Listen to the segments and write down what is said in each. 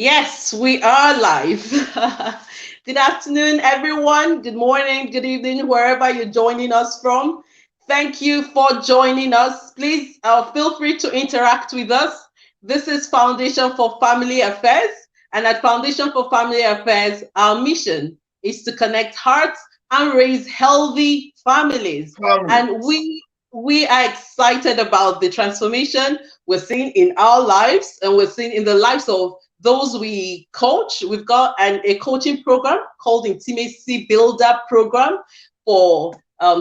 Yes, we are live. Good afternoon, everyone. Good morning, good evening, wherever you're joining us from. Thank you for joining us. Please feel free to interact with us. This is Foundation for Family Affairs. And at Foundation for Family Affairs, our mission is to connect hearts and raise healthy families. And we are excited about the transformation we're seeing in our lives and we're seeing in the lives of those we coach. We've got a coaching program called Intimacy Builder Program for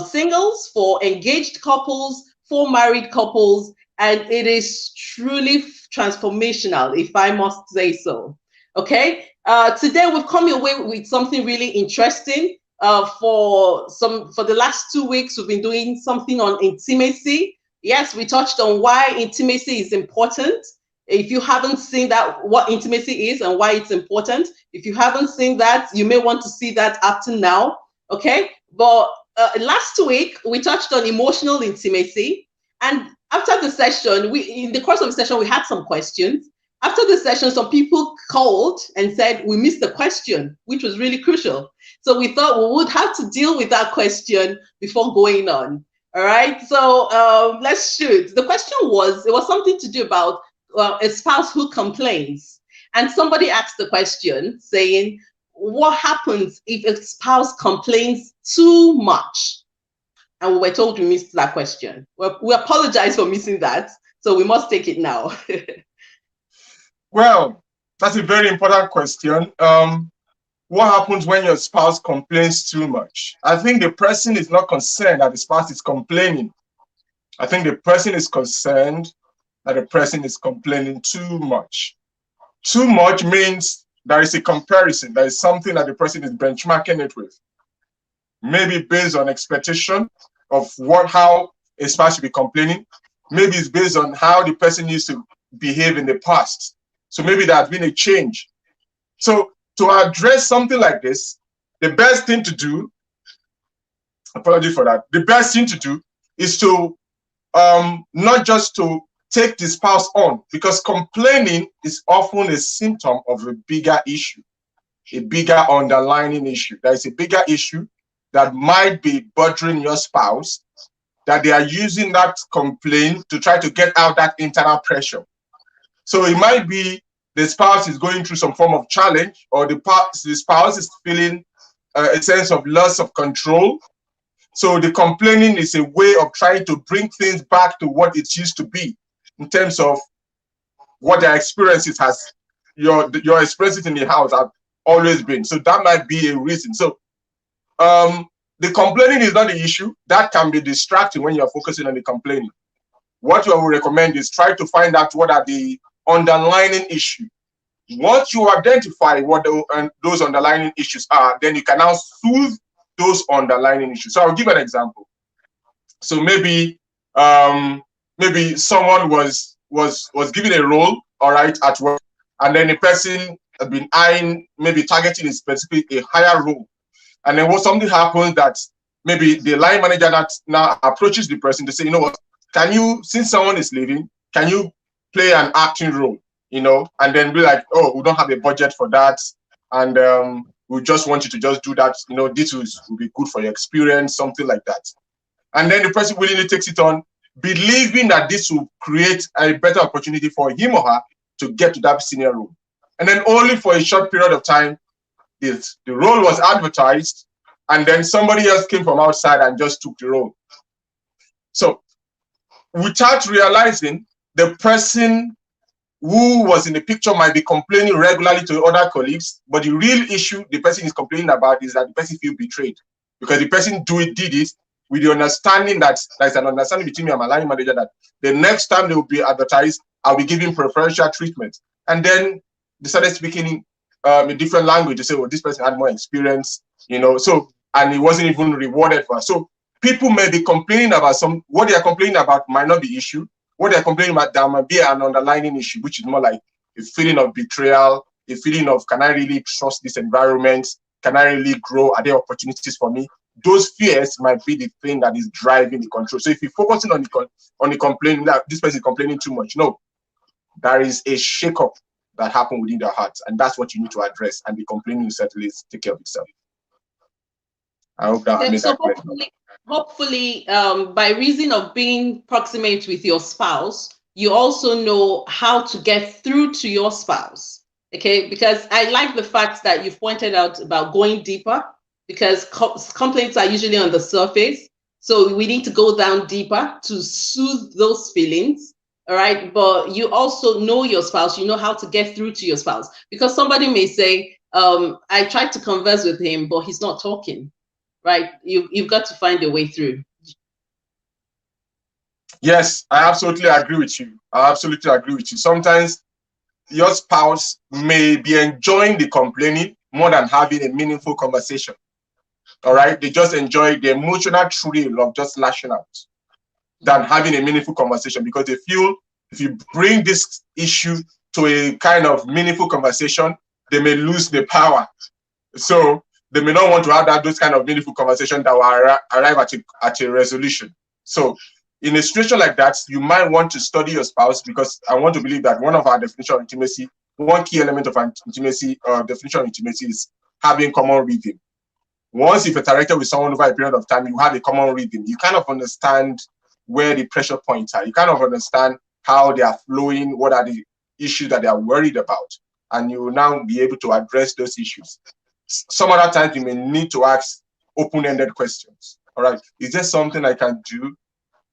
singles, for engaged couples, for married couples, and it is truly transformational, if I must say so. Okay, today we've come away with something really interesting. For the last 2 weeks, we've been doing something on intimacy. Yes, we touched on why intimacy is important. If you haven't seen that, what intimacy is and why it's important, if you haven't seen that, you may want to see that after now. Okay, but last week we touched on emotional intimacy, and after the session, in the course of the session, we had some questions. After the session, some people called and said we missed the question, which was really crucial. So we thought we would have to deal with that question before going on. All right, so let's shoot. The question was, it was something to do about a spouse who complains. And somebody asked the question saying, what happens if a spouse complains too much? And we were told we missed that question. We apologize for missing that. So we must take it now. Well, that's a very important question. What happens when your spouse complains too much? I think the person is not concerned that the spouse is complaining. I think the person is concerned that the person is complaining too much. Too much means there is a comparison. There is something that the person is benchmarking it with. Maybe based on expectation of how a spouse should be complaining. Maybe it's based on how the person used to behave in the past. So maybe there has been a change. So to address something like this, the best thing to do, apology for that, the best thing to do is to not just to take the spouse on, because complaining is often a symptom of a bigger issue, a bigger underlying issue. There is a bigger issue that might be bothering your spouse, that they are using that complaint to try to get out that internal pressure. So it might be the spouse is going through some form of challenge, or the spouse is feeling a sense of loss of control. So the complaining is a way of trying to bring things back to what it used to be in terms of what their experiences your experiences in the house have always been. So that might be a reason. So the complaining is not the issue. That can be distracting when you're focusing on the complaining. What I would recommend is try to find out what are the underlying issue. Once you identify what those underlying issues are, then you can now soothe those underlying issues. So I'll give an example. So maybe someone was given a role, all right, at work, and then the person has been eyeing, maybe targeting a higher role. And then what something happens that maybe the line manager that now approaches the person to say, you know what, can you, since someone is leaving, can you play an acting role, and then be like, oh, we don't have a budget for that, and we just want you to just do that, this will be good for your experience, something like that. And then the person willingly takes it on, believing that this will create a better opportunity for him or her to get to that senior role. And then only for a short period of time, the role was advertised, and then somebody else came from outside and just took the role. So without realizing, the person who was in the picture might be complaining regularly to other colleagues, but the real issue the person is complaining about is that the person feels betrayed, because the person did it with the understanding that there's an understanding between me and my line manager that the next time they will be advertised, I'll be giving preferential treatment. And then they started speaking a different language to say, well, this person had more experience, so, and it wasn't even rewarded for us. So people may be complaining about what they are complaining about might not be issue. What they're complaining about, there might be an underlying issue, which is more like a feeling of betrayal, a feeling of, can I really trust this environment? Can I really grow? Are there opportunities for me? Those fears might be the thing that is driving the control. So if you're focusing on the complaining, that this person is complaining too much, no, there is a shakeup that happen within their hearts, and that's what you need to address. And the complaining will certainly take care of itself. I hope that I Okay, made so that clear. hopefully, by reason of being proximate with your spouse, you also know how to get through to your spouse. Okay, because I like the fact that you've pointed out about going deeper, because complaints are usually on the surface. So we need to go down deeper to soothe those feelings. All right. But you also know your spouse, you know how to get through to your spouse, because somebody may say, I tried to converse with him, but he's not talking. Right? You've got to find a way through. Yes, I absolutely agree with you. I absolutely agree with you. Sometimes your spouse may be enjoying the complaining more than having a meaningful conversation. All right. They just enjoy the emotional thrill of just lashing out than having a meaningful conversation, because they feel if you bring this issue to a kind of meaningful conversation, they may lose the power. So they may not want to have those kind of meaningful conversations that will arrive at a resolution. So in a situation like that, you might want to study your spouse, because I want to believe that one of our definition of intimacy, one key element of intimacy, definition of intimacy, is having common rhythm. Once you've interacted with someone over a period of time, you have a common rhythm. You kind of understand where the pressure points are. You kind of understand how they are flowing, what are the issues that they are worried about, and you will now be able to address those issues. Some other times you may need to ask open-ended questions. All right, is there something I can do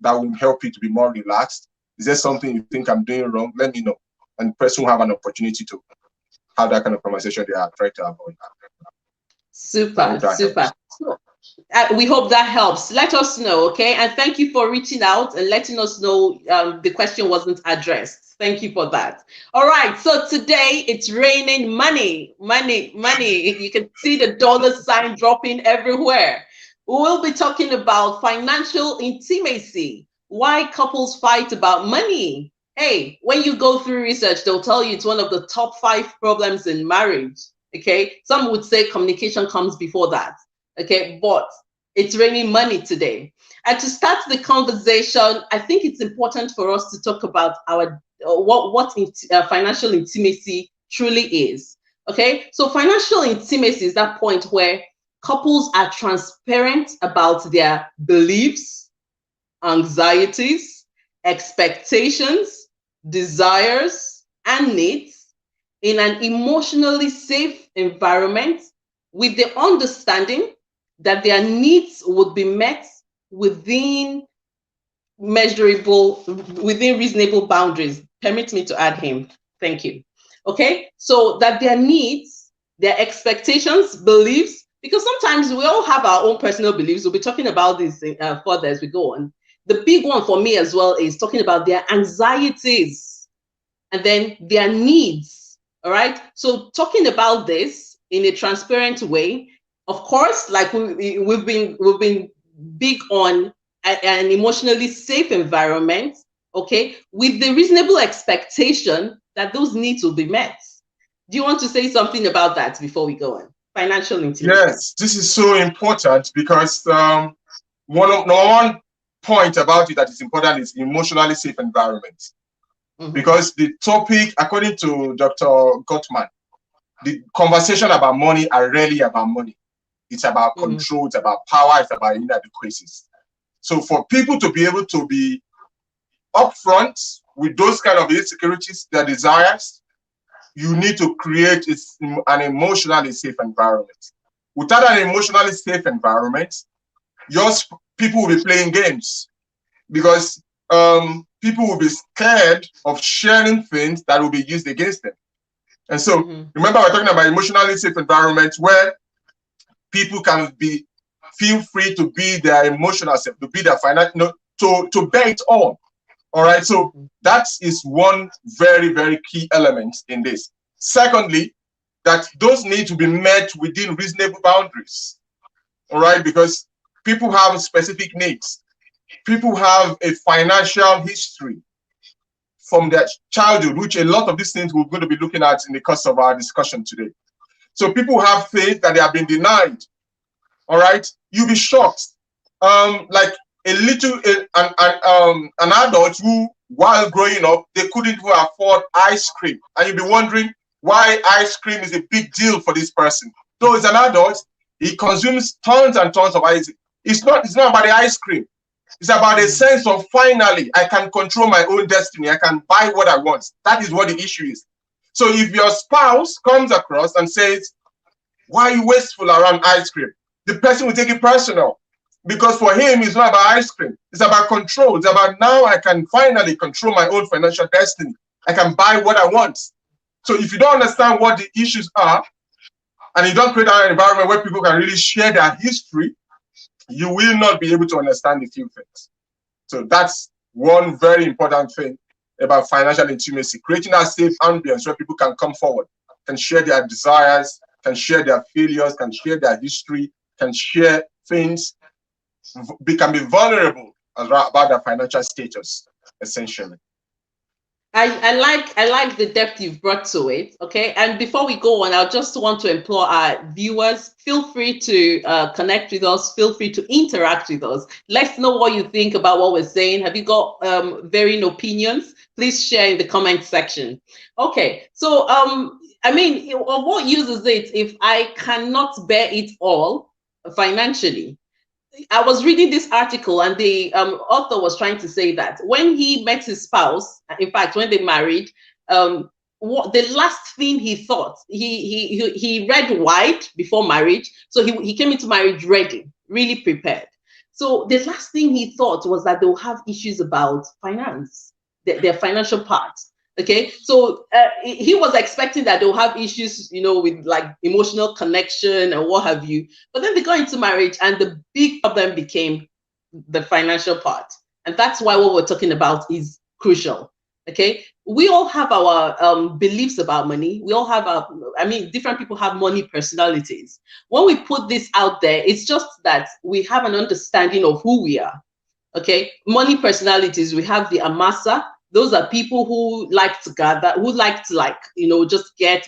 that will help you to be more relaxed? Is there something you think I'm doing wrong? Let me know. And the person will have an opportunity to have that kind of conversation they are trying to avoid. Super, super. So, we hope that helps. Let us know, okay? And thank you for reaching out and letting us know the question wasn't addressed. Thank you for that. All right, so today it's raining money, money, money. You can see the dollar sign dropping everywhere. We will be talking about financial intimacy, why couples fight about money. Hey, when you go through research, they'll tell you it's one of the top 5 problems in marriage. Okay, some would say communication comes before that. Okay, but it's raining money today. And to start the conversation, I think it's important for us to talk about our financial intimacy truly is. Okay, so financial intimacy is that point where couples are transparent about their beliefs, anxieties, expectations, desires, and needs in an emotionally safe environment, with the understanding that their needs would be met within within reasonable boundaries. Permit me to add him. Thank you. Okay, so that their needs, their expectations, beliefs, because sometimes we all have our own personal beliefs. We'll be talking about this further as we go on. The big one for me as well is talking about their anxieties and then their needs. All right. So talking about this in a transparent way, of course, like we've been big on an emotionally safe environment, okay, with the reasonable expectation that those needs will be met. Do you want to say something about that before we go on? Financial intimacy. Yes, this is so important, because one point about it that is important is emotionally safe environment. Because the topic, according to Dr. Gottman, the conversation about money are rarely about money. It's about control, it's about power, it's about inadequacies. So for people to be able to be upfront with those kind of insecurities, their desires, you need to create an emotionally safe environment. Without an emotionally safe environment, people will be playing games, because people will be scared of sharing things that will be used against them. And so remember, we're talking about emotionally safe environments where people can feel free to be their emotional self, to be their financial, to bear it all. All right. So that is one very, very key element in this. Secondly, that those need to be met within reasonable boundaries. All right. Because people have specific needs. People have a financial history from their childhood, which a lot of these things we're going to be looking at in the course of our discussion today. So people have things that they have been denied. All right, you'll be shocked. Like an adult who while growing up, they couldn't even afford ice cream. And you'll be wondering why ice cream is a big deal for this person. Though he's an adult, he consumes tons and tons of ice. It's not about the ice cream. It's about a sense of finally, I can control my own destiny. I can buy what I want. That is what the issue is. So if your spouse comes across and says, why are you wasteful around ice cream? The person will take it personal. Because for him, it's not about ice cream. It's about control. It's about now I can finally control my own financial destiny. I can buy what I want. So if you don't understand what the issues are, and you don't create an environment where people can really share their history, you will not be able to understand a few things. So that's one very important thing about financial intimacy, creating a safe ambience where people can come forward, can share their desires, can share their failures, can share their history, can share things, can be vulnerable about their financial status, essentially. I like the depth you've brought to it. Okay, and before we go on, I just want to implore our viewers: feel free to connect with us. Feel free to interact with us. Let's know what you think about what we're saying. Have you got varying opinions? Please share in the comment section. Okay, so I mean, what use is it if I cannot bear it all financially? I was reading this article, and the author was trying to say that when he met his spouse, in fact, when they married, what the last thing he thought, he read white before marriage, so he came into marriage ready, really prepared. So the last thing he thought was that they'll have issues about finance, their financial part. Okay, so he was expecting that they'll have issues, with like emotional connection and what have you. But then they got into marriage, and the big problem became the financial part. And that's why what we're talking about is crucial. Okay, we all have our beliefs about money. We all have different people have money personalities. When we put this out there, it's just that we have an understanding of who we are. Okay, money personalities, we have the amasa. Those are people who like to gather, who like to just get.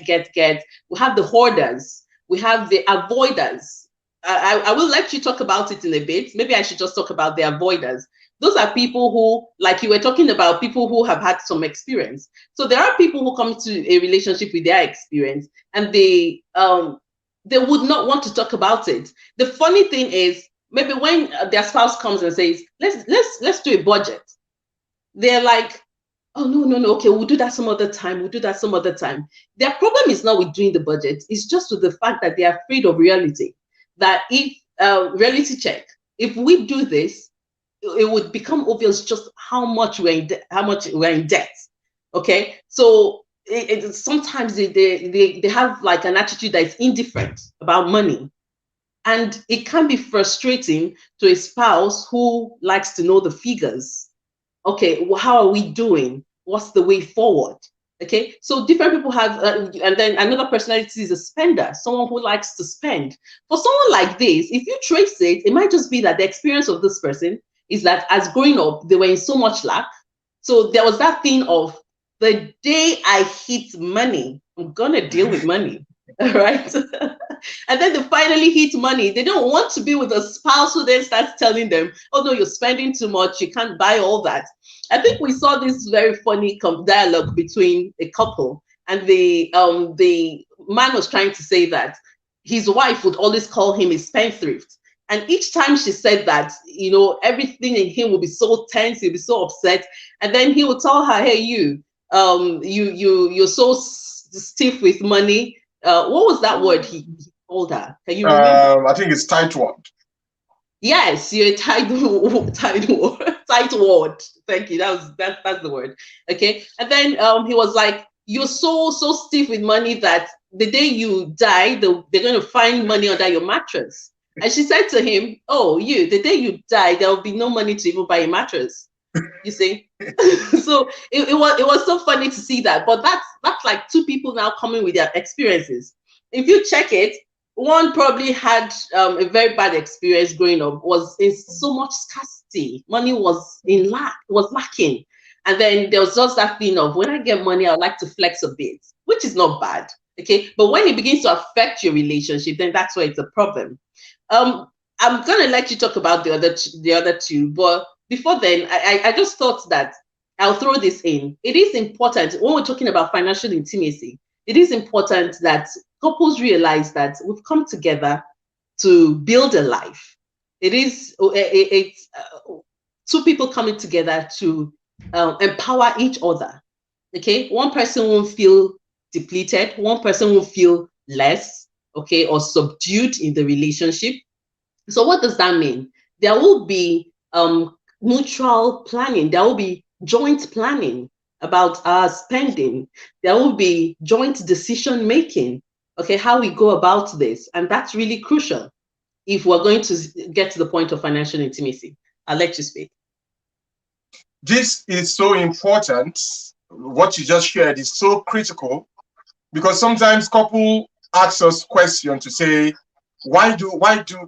We have the hoarders. We have the avoiders. I will let you talk about it in a bit. Maybe I should just talk about the avoiders. Those are people who, like you were talking about, people who have had some experience. So there are people who come to a relationship with their experience, and they would not want to talk about it. The funny thing is, maybe when their spouse comes and says, let's do a budget, they're like, oh, no, okay, we'll do that some other time. Their problem is not with doing the budget. It's just with the fact that they're afraid of reality. That if reality check, if we do this, it would become obvious just how much we're in debt. Okay, so sometimes they have like an attitude that is indifferent about money. And it can be frustrating to a spouse who likes to know the figures. Okay, well, how are we doing? What's the way forward? Okay, so different people have, and then another personality is a spender, someone who likes to spend. For someone like this, if you trace it, it might just be that the experience of this person is that as growing up, they were in so much lack. So there was that thing of, the day I hit money, I'm gonna deal with money. Right? And then they finally hit money. They don't want to be with a spouse who then starts telling them, oh no, you're spending too much, you can't buy all that. I think we saw this very funny dialogue between a couple, and the man was trying to say that his wife would always call him a spendthrift. And each time she said that, everything in him would be so tense, he'd be so upset. And then he would tell her, hey, you're so stiff with money. What was that word he called her? Can you remember? I think it's tightwad. Yes, you're a tightwad. Thank you. That's the word. Okay. And then he was like, you're so stiff with money that the day you die, they're going to find money under your mattress. And she said to him, oh, the day you die, there will be no money to even buy a mattress. You see? So it was so funny to see that. But that's like two people now coming with their experiences. If you check it, one probably had a very bad experience growing up, was in so much scarcity. Money was lacking. And then there was just that thing of, when I get money, I like to flex a bit, which is not bad. Okay. But when it begins to affect your relationship, then that's where it's a problem. I'm going to let you talk about the other two, but before then, I just thought that I'll throw this in. It is important when we're talking about financial intimacy. It is important that couples realize that we've come together to build a life. It's two people coming together to empower each other. Okay, one person won't feel depleted, one person will feel less, okay, or subdued in the relationship. So what does that mean? There will be mutual planning. There will be joint planning about our spending. There will be joint decision making. Okay, how we go about this, and that's really crucial if we're going to get to the point of financial intimacy. I'll let you speak. This is so important. What you just shared is so critical because sometimes couple ask us questions to say, why do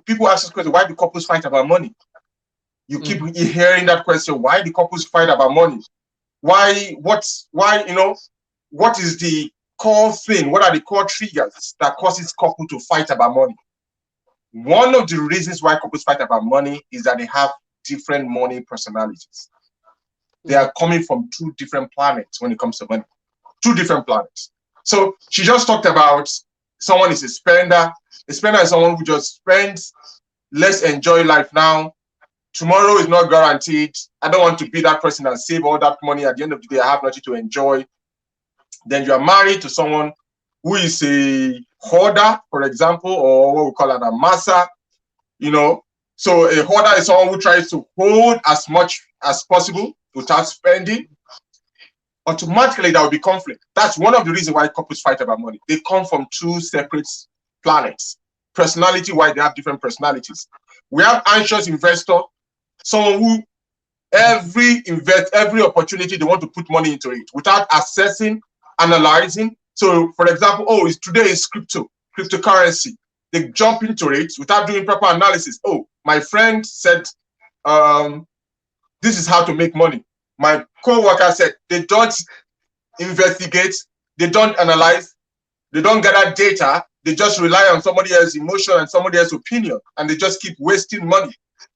people ask us questions? Why do couples fight about money? You keep hearing that question. Why do couples fight about money? What is the core thing? What are the core triggers that causes couple to fight about money? One of the reasons why couples fight about money is that they have different money personalities. They are coming from two different planets when it comes to money. Two different planets. So she just talked about someone is a spender. A spender is someone who just spends, let's enjoy life now. Tomorrow is not guaranteed. I don't want to be that person and save all that money. At the end of the day, I have nothing to enjoy. Then you are married to someone who is a hoarder, for example, or what we call an amasser, So a hoarder is someone who tries to hold as much as possible without spending. Automatically, there will be conflict. That's one of the reasons why couples fight about money. They come from two separate planets. Personality-wise, they have different personalities. We have anxious investor, someone who every opportunity they want to put money into it without assessing, analyzing. So, for example, today is cryptocurrency. They jump into it without doing proper analysis. Oh, my friend said, this is how to make money. My co-worker said they don't investigate, they don't analyze, they don't gather data, they just rely on somebody else's emotion and somebody else's opinion, and they just keep wasting money.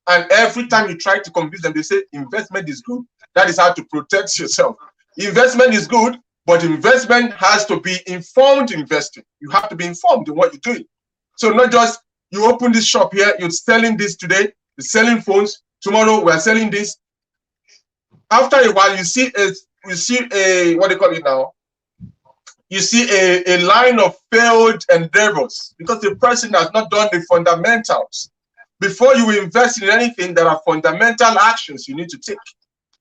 And every time you try to convince them, they say investment is good. That is how to protect yourself. Investment is good, but investment has to be informed investing. You have to be informed in what you're doing. So not just you open this shop here, you're selling this today, you're selling phones, tomorrow we're selling this. After a while, you see a what do you call it now? You see a line of failed endeavors because the person has not done the fundamentals. Before you invest in anything, there are fundamental actions you need to take.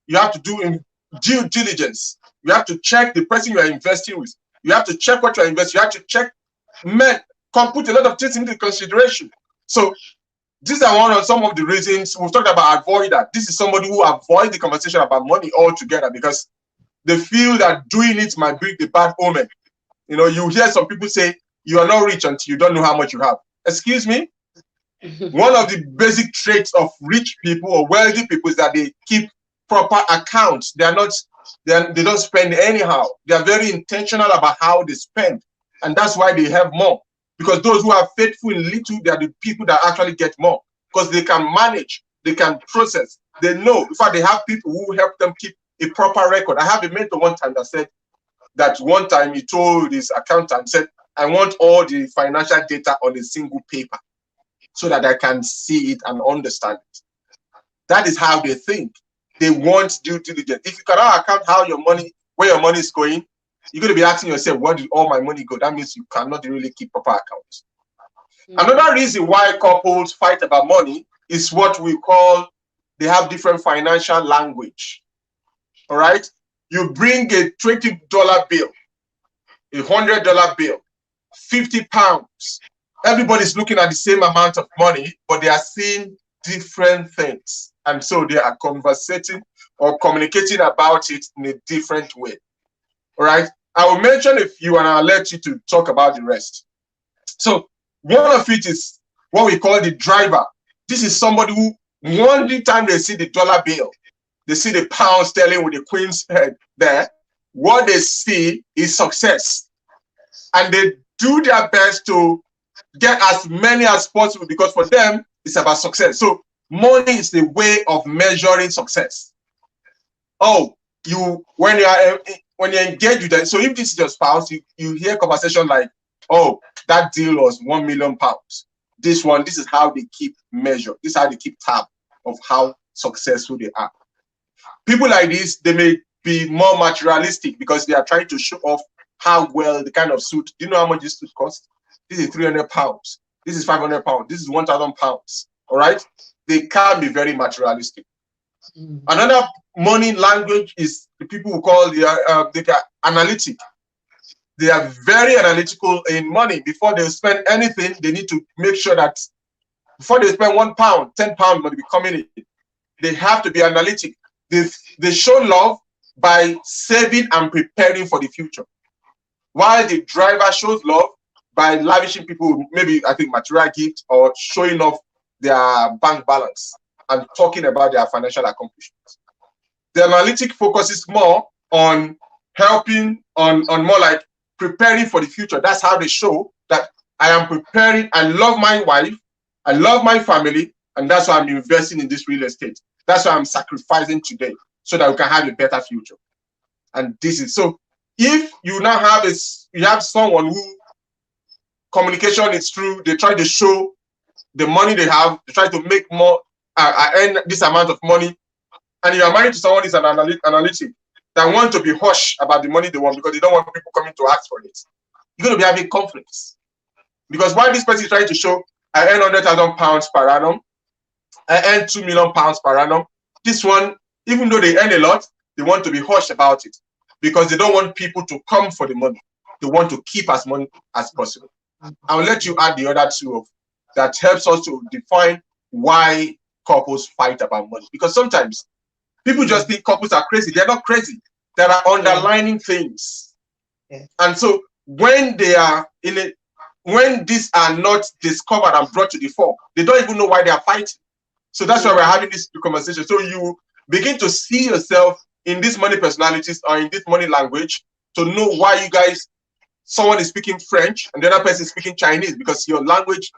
You have to do due diligence. You have to check the person you are investing with. You have to check what you are investing. You have to check put a lot of things into consideration. So these are some of the reasons we've talked about avoider. This is somebody who avoids the conversation about money altogether because they feel that doing it might bring the bad omen. You hear some people say you are not rich until you don't know how much you have. Excuse me? One of the basic traits of rich people or wealthy people is that they keep proper accounts. They don't spend anyhow. They are very intentional about how they spend. And that's why they have more. Because those who are faithful in little, they are the people that actually get more. Because they can manage, they can process, they know. In fact, they have people who help them keep a proper record. I have a mentor one time that said that one time he told his accountant, said, I want all the financial data on a single paper so that I can see it and understand it. That is how they think. They want due diligence. If you cannot account where your money is going, you're going to be asking yourself, where did all my money go? That means you cannot really keep proper accounts. Another reason why couples fight about money is what we call, they have different financial language. All right? You bring a $20 bill, a $100 bill, 50 pounds. Everybody's looking at the same amount of money, but they are seeing different things. And so they are conversating or communicating about it in a different way. All right? I will mention a few and I'll let you to talk about the rest. So one of it is what we call the driver. This is somebody who, one time they see the dollar bill, they see the pound sterling with the queen's head there, what they see is success. And they do their best to get as many as possible because for them, it's about success. So money is the way of measuring success. Oh, when you engage with them. So if this is your spouse, you hear conversation like, oh, that deal was £1 million. This is how they keep measure. This is how they keep tab of how successful they are. People like this, they may be more materialistic because they are trying to show off how well the kind of suit. Do you know how much this suit costs? This is £300. This is £500. This is £1,000. All right. They can be very materialistic. Another money language is the people who call they are analytic. They are very analytical in money. Before they spend anything, they need to make sure that before they spend £1, £10 must be coming in. They have to be analytic. They show love by saving and preparing for the future. While the driver shows love by lavishing people, maybe I think material gifts or showing off their bank balance and talking about their financial accomplishments. The analytic focuses more on helping, on more like preparing for the future. That's how they show that I am preparing. I love my wife, I love my family, and that's why I'm investing in this real estate. That's why I'm sacrificing today so that we can have a better future. And this is so. If you now have you have someone who communication is true, they try to show the money they have, they try to make more, earn this amount of money, and you are married to someone who's an analytic that want to be hush about the money they want because they don't want people coming to ask for it. You're going to be having conflicts because while this person is trying to show, I earn £100,000 per annum, I earn £2 million per annum. This one, even though they earn a lot, they want to be hush about it because they don't want people to come for the money. They want to keep as much as possible. I will let you add the other two of that helps us to define why couples fight about money. Because sometimes people just think couples are crazy. They're not crazy. There are underlying things. And so when they are in it, when these are not discovered and brought to the fore, they don't even know why they are fighting. So that's why we're having this conversation. So you begin to see yourself in these money personalities or in this money language to know why you guys, someone is speaking French and the other person is speaking Chinese because your language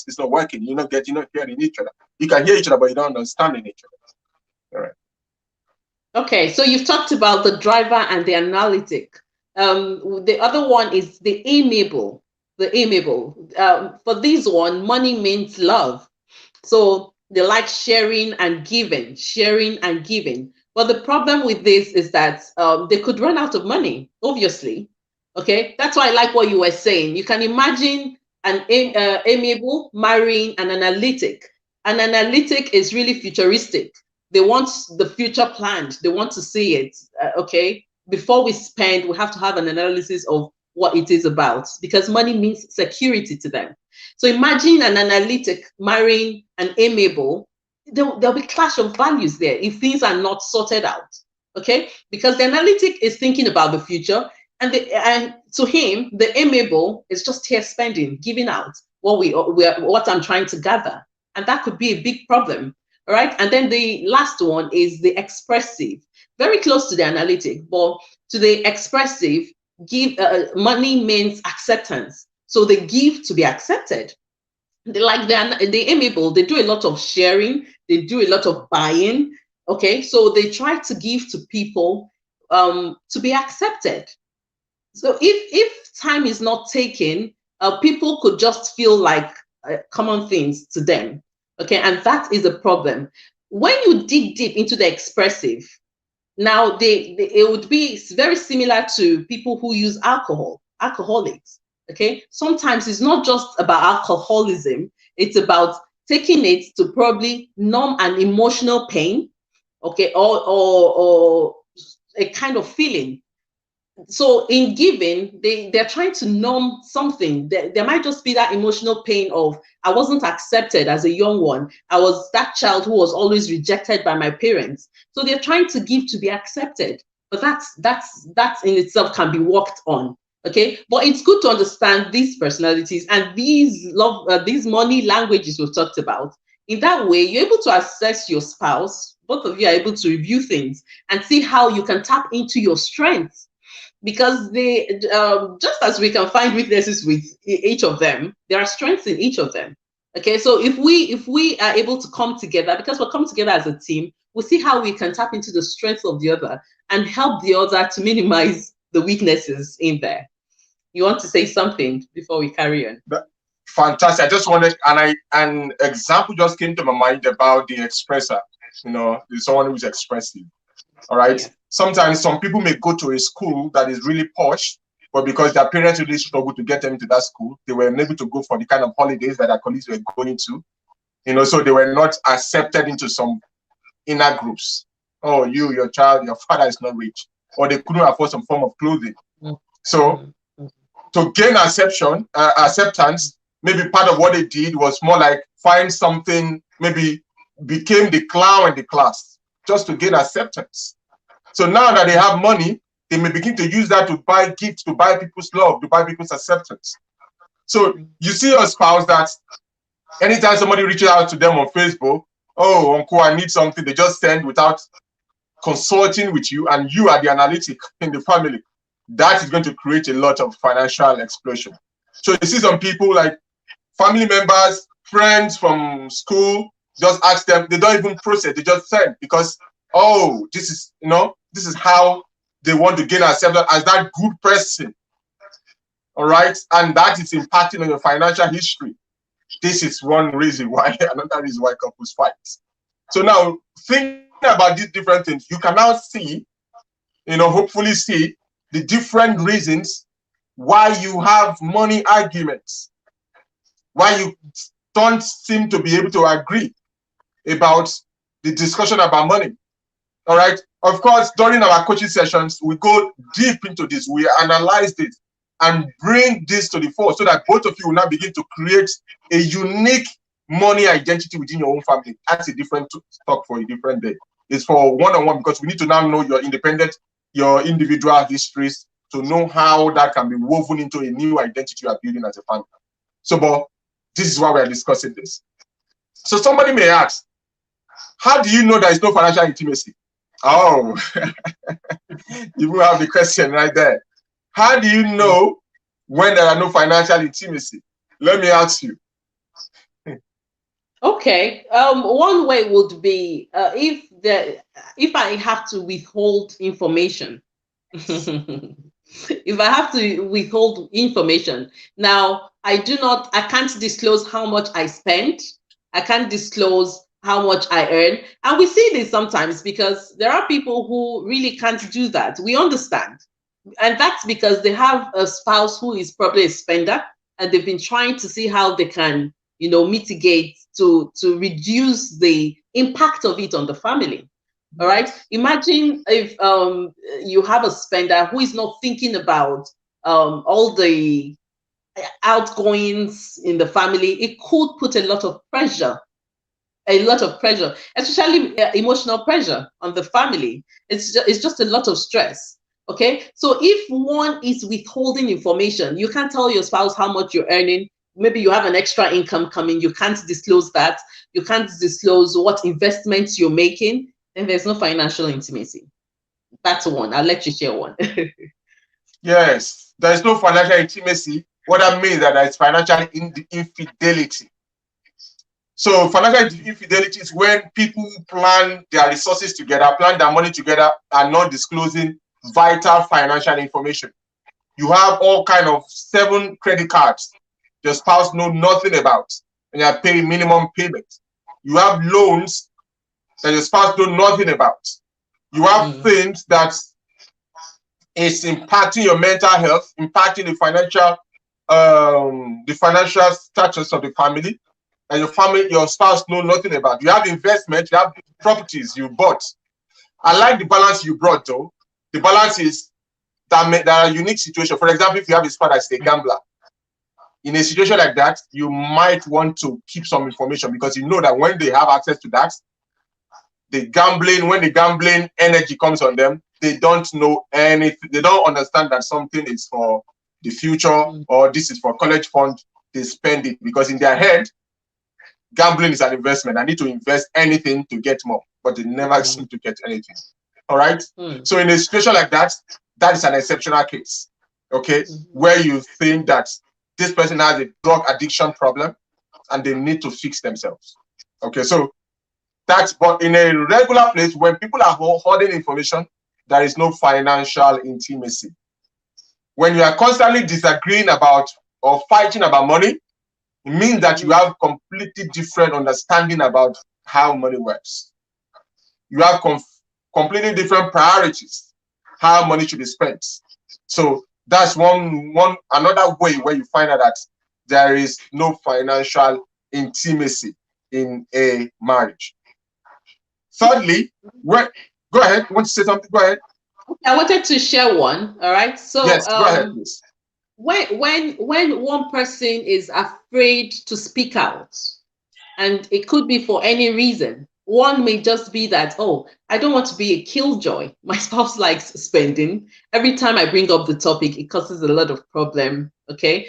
is not working. You're not hearing each other. You can hear each other, but you don't understand each other. All right. Okay, so you've talked about the driver and the analytic. The other one is the amiable. The amiable. For this one, money means love. So they like sharing and giving, sharing and giving. But the problem with this is that they could run out of money, obviously. Okay, that's why I like what you were saying. You can imagine an amiable marrying an analytic. An analytic is really futuristic. They want the future planned. They want to see it. Okay, before we spend, we have to have an analysis of what it is about because money means security to them. So imagine an analytic marrying an amiable. There'll be clash of values there if things are not sorted out. Okay, because the analytic is thinking about the future, and to him, the amiable is just here spending, giving out what I'm trying to gather, and that could be a big problem. All right. And then the last one is the expressive, very close to the analytic, but to the expressive, money means acceptance. So they give to be accepted. They like the amiable, they do a lot of sharing, they do a lot of buying. Okay. So they try to give to people to be accepted. So if time is not taken, people could just feel like common things to them. Okay, and that is a problem. When you dig deep into the expressive, now it would be very similar to people who use alcoholics. Okay, sometimes it's not just about alcoholism, it's about taking it to probably numb an emotional pain, okay, or a kind of feeling. So in giving, they're trying to numb something. There might just be that emotional pain of, I wasn't accepted as a young one. I was that child who was always rejected by my parents. So they're trying to give to be accepted. But that's in itself can be worked on. Okay, but it's good to understand these personalities and these money languages we've talked about. In that way, you're able to assess your spouse. Both of you are able to review things and see how you can tap into your strengths. Because they just as we can find weaknesses with each of them, there are strengths in each of them. Okay, so if we are able to come together, because we're coming together as a team, we'll see how we can tap into the strength of the other and help the other to minimize the weaknesses in there. You want to say something before we carry on? Fantastic. I just wanted, an example just came to my mind about the expresser. Someone who's expressive. All right. Yeah. Sometimes some people may go to a school that is really posh, but because their parents really struggled to get them into that school, they were unable to go for the kind of holidays that their colleagues were going to. So they were not accepted into some inner groups. Oh, your child, your father is not rich, or they couldn't afford some form of clothing. So to gain acceptance, maybe part of what they did was more like find something, maybe became the clown in the class just to gain acceptance. So now that they have money, they may begin to use that to buy gifts, to buy people's love, to buy people's acceptance. So you see your spouse that anytime somebody reaches out to them on Facebook, oh, uncle, I need something, they just send without consulting with you, and you are the analytic in the family. That is going to create a lot of financial explosion. So you see some people like family members, friends from school, just ask them, they don't even process, they just send because, oh, this is how they want to gain acceptance as that good person. All right. And that is impacting on your financial history. This is one reason why, another reason why couples fight. So now thinking about these different things, you can now see, hopefully see the different reasons why you have money arguments, why you don't seem to be able to agree about the discussion about money. All right. Of course, during our coaching sessions, we go deep into this. We analyze this and bring this to the fore so that both of you will now begin to create a unique money identity within your own family. That's a different talk for a different day. It's for one-on-one because we need to now know your individual histories to know how that can be woven into a new identity you are building as a family. So, but this is why we are discussing this. So somebody may ask, how do you know there is no financial intimacy? Oh, you will have the question right there. How do you know when there are no financial intimacy? Let me ask you. Okay. One way would be if I have to withhold information. If I have to withhold information, now I can't disclose how much I spend. I can't disclose how much I earn. And we see this sometimes because there are people who really can't do that. We understand. And that's because they have a spouse who is probably a spender and they've been trying to see how they can, mitigate to reduce the impact of it on the family. All right. Imagine if you have a spender who is not thinking about all the outgoings in the family. It could put a lot of pressure, especially emotional pressure on the family. It's just a lot of stress. Okay. So if one is withholding information, you can't tell your spouse how much you're earning. Maybe you have an extra income coming. You can't disclose that. You can't disclose what investments you're making. Then there's no financial intimacy. That's one. I'll let you share one. Yes, there is no financial intimacy. What that means that there is financial infidelity. So financial infidelity is when people plan their resources together, plan their money together, and not disclosing vital financial information. You have all kind of 7 credit cards your spouse know nothing about, and you are paying minimum payment. You have loans that your spouse know nothing about. You have things that is impacting your mental health, impacting the financial status of the family, and your spouse know nothing about. You have investment, you have properties you bought. I like the balance you brought though. The balance is that there are unique situations. For example, if you have a spouse that's a gambler, in a situation like that, you might want to keep some information because you know that when they have access to that, when the gambling energy comes on them, they don't know anything. They don't understand that something is for the future or this is for college fund. They spend it because in their head, gambling is an investment. I need to invest anything to get more, but they never seem to get anything. All right. So in a situation like that, that is an exceptional case. Okay. Where you think that this person has a drug addiction problem and they need to fix themselves. Okay. So That's, but in a regular place, when people are holding information, there is no financial intimacy. When you are constantly disagreeing about or fighting about money, it means that you have completely different understanding about how money works. You have completely different priorities, how money should be spent. So that's another way where you find out that there is no financial intimacy in a marriage. Thirdly, go ahead. You want to say something? Go ahead. I wanted to share one. All right. So Yes, go ahead, please. when one person is afraid to speak out, and it could be for any reason. One may just be that, oh, I don't want to be a killjoy. My spouse likes spending. Every time I bring up the topic, it causes a lot of problem. Okay,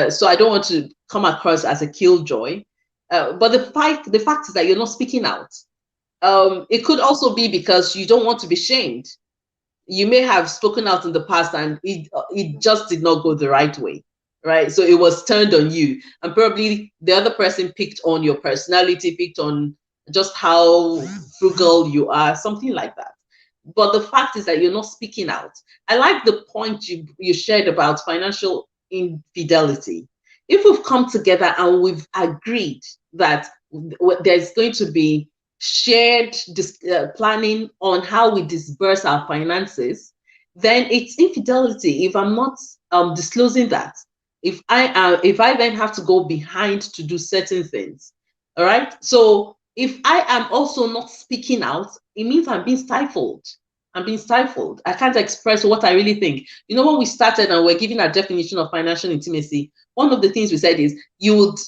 so I don't want to come across as a killjoy. But the fact is that you're not speaking out. It could also be because you don't want to be shamed. You may have spoken out in the past and it just did not go the right way, right? So it was turned on you, and probably the other person picked on your personality, picked on just how frugal you are, something like that. But the fact is that you're not speaking out. I like the point you shared about financial infidelity. If we've come together and we've agreed that there's going to be shared planning on how we disperse our finances, then it's infidelity if I'm not disclosing that. If I then have to go behind to do certain things, all right. So if I am also not speaking out, it means I'm being stifled. I'm being stifled. I can't express what I really think. You know, when we started and we're giving our definition of financial intimacy, one of the things we said is you would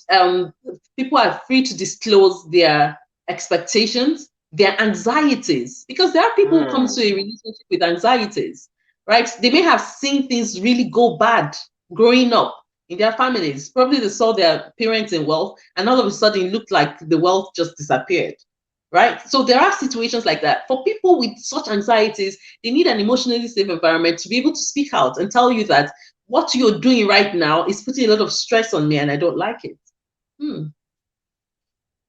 people are free to disclose their expectations, their anxieties, because there are people who come to a relationship with anxieties, right? They may have seen things really go bad growing up in their families. Probably they saw their parents in wealth, and all of a sudden it looked like the wealth just disappeared, right? So there are situations like that. For people with such anxieties, they need an emotionally safe environment to be able to speak out and tell you that what you're doing right now is putting a lot of stress on me and I don't like it.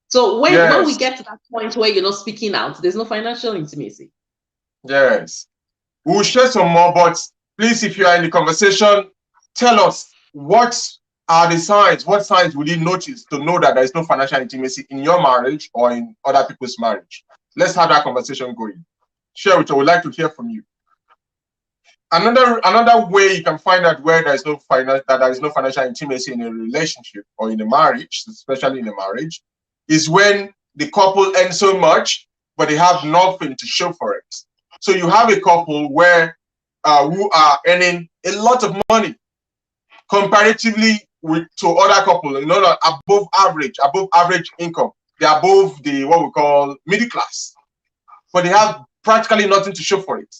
So when we Yes, get to that point where you're not speaking out, there's no financial intimacy. yes. We'll share some more, but please, if you are in the conversation, tell us what are the signs. What signs will you notice to know that there is no financial intimacy in your marriage or in other people's marriage? Let's have that conversation going. Share it. I would like to hear from you. Another way you can find out where there is no financial intimacy in a relationship or in a marriage, especially in a marriage, is when the couple earns so much, but they have nothing to show for it. So you have a couple where who are earning a lot of money comparatively to other couples, you know, above average income. They're above the what we call middle class, but they have practically nothing to show for it.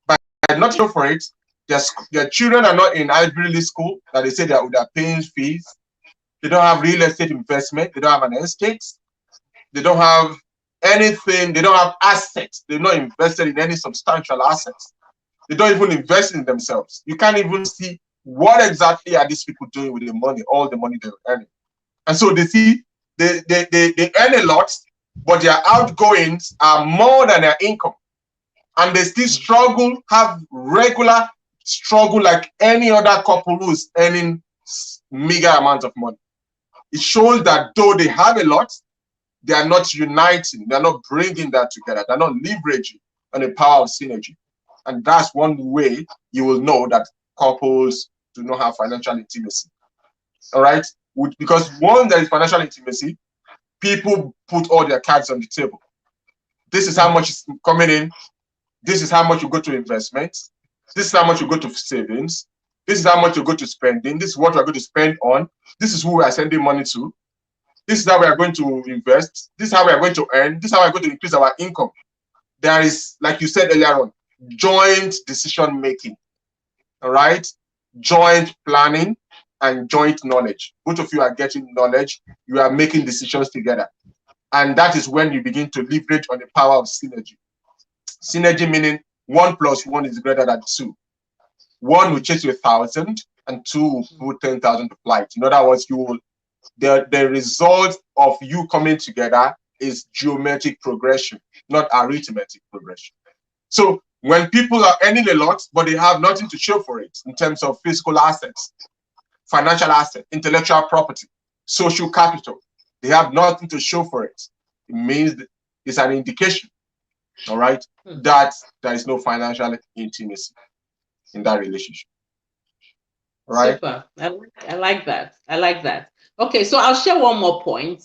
By not show for it, their children are not in Ivy League school that they say they're paying fees. They don't have real estate investment. They don't have an estate. They don't have anything. They don't have assets. They're not invested in any substantial assets. They don't even invest in themselves. You can't even see what exactly are these people doing with the money, all the money they're earning. And so they earn a lot, but their outgoings are more than their income. And they still struggle, have regular struggle like any other couple who's earning meager amounts of money. It shows that though they have a lot, they are not uniting, they're not bringing that together, they're not leveraging on the power of synergy. And that's one way you will know that couples do not have financial intimacy. All right? Because once there is financial intimacy, people put all their cards on the table. This is how much is coming in. This is how much you go to investments. This is how much you go to savings. This is how much you go to spending. This is what we're going to spend on. This is who we are sending money to. This is how we are going to invest. This is how we are going to earn. This is how we are going to increase our income. There is, like you said earlier on, joint decision making. All right? Joint planning and joint knowledge. Both of you are getting knowledge. You are making decisions together. And that is when you begin to leverage on the power of synergy. Synergy meaning 1 + 1 is greater than 2. 1 will chase you 1,000 and 2 will put 10,000 to flight. In other words, the result of you coming together is geometric progression, not arithmetic progression. So when people are earning a lot, but they have nothing to show for it in terms of physical assets, financial assets, intellectual property, social capital, they have nothing to show for it. It means it's an indication, all right, that there is no financial intimacy in that relationship. Right? Super. I like that. I like that. Okay, so I'll share one more point.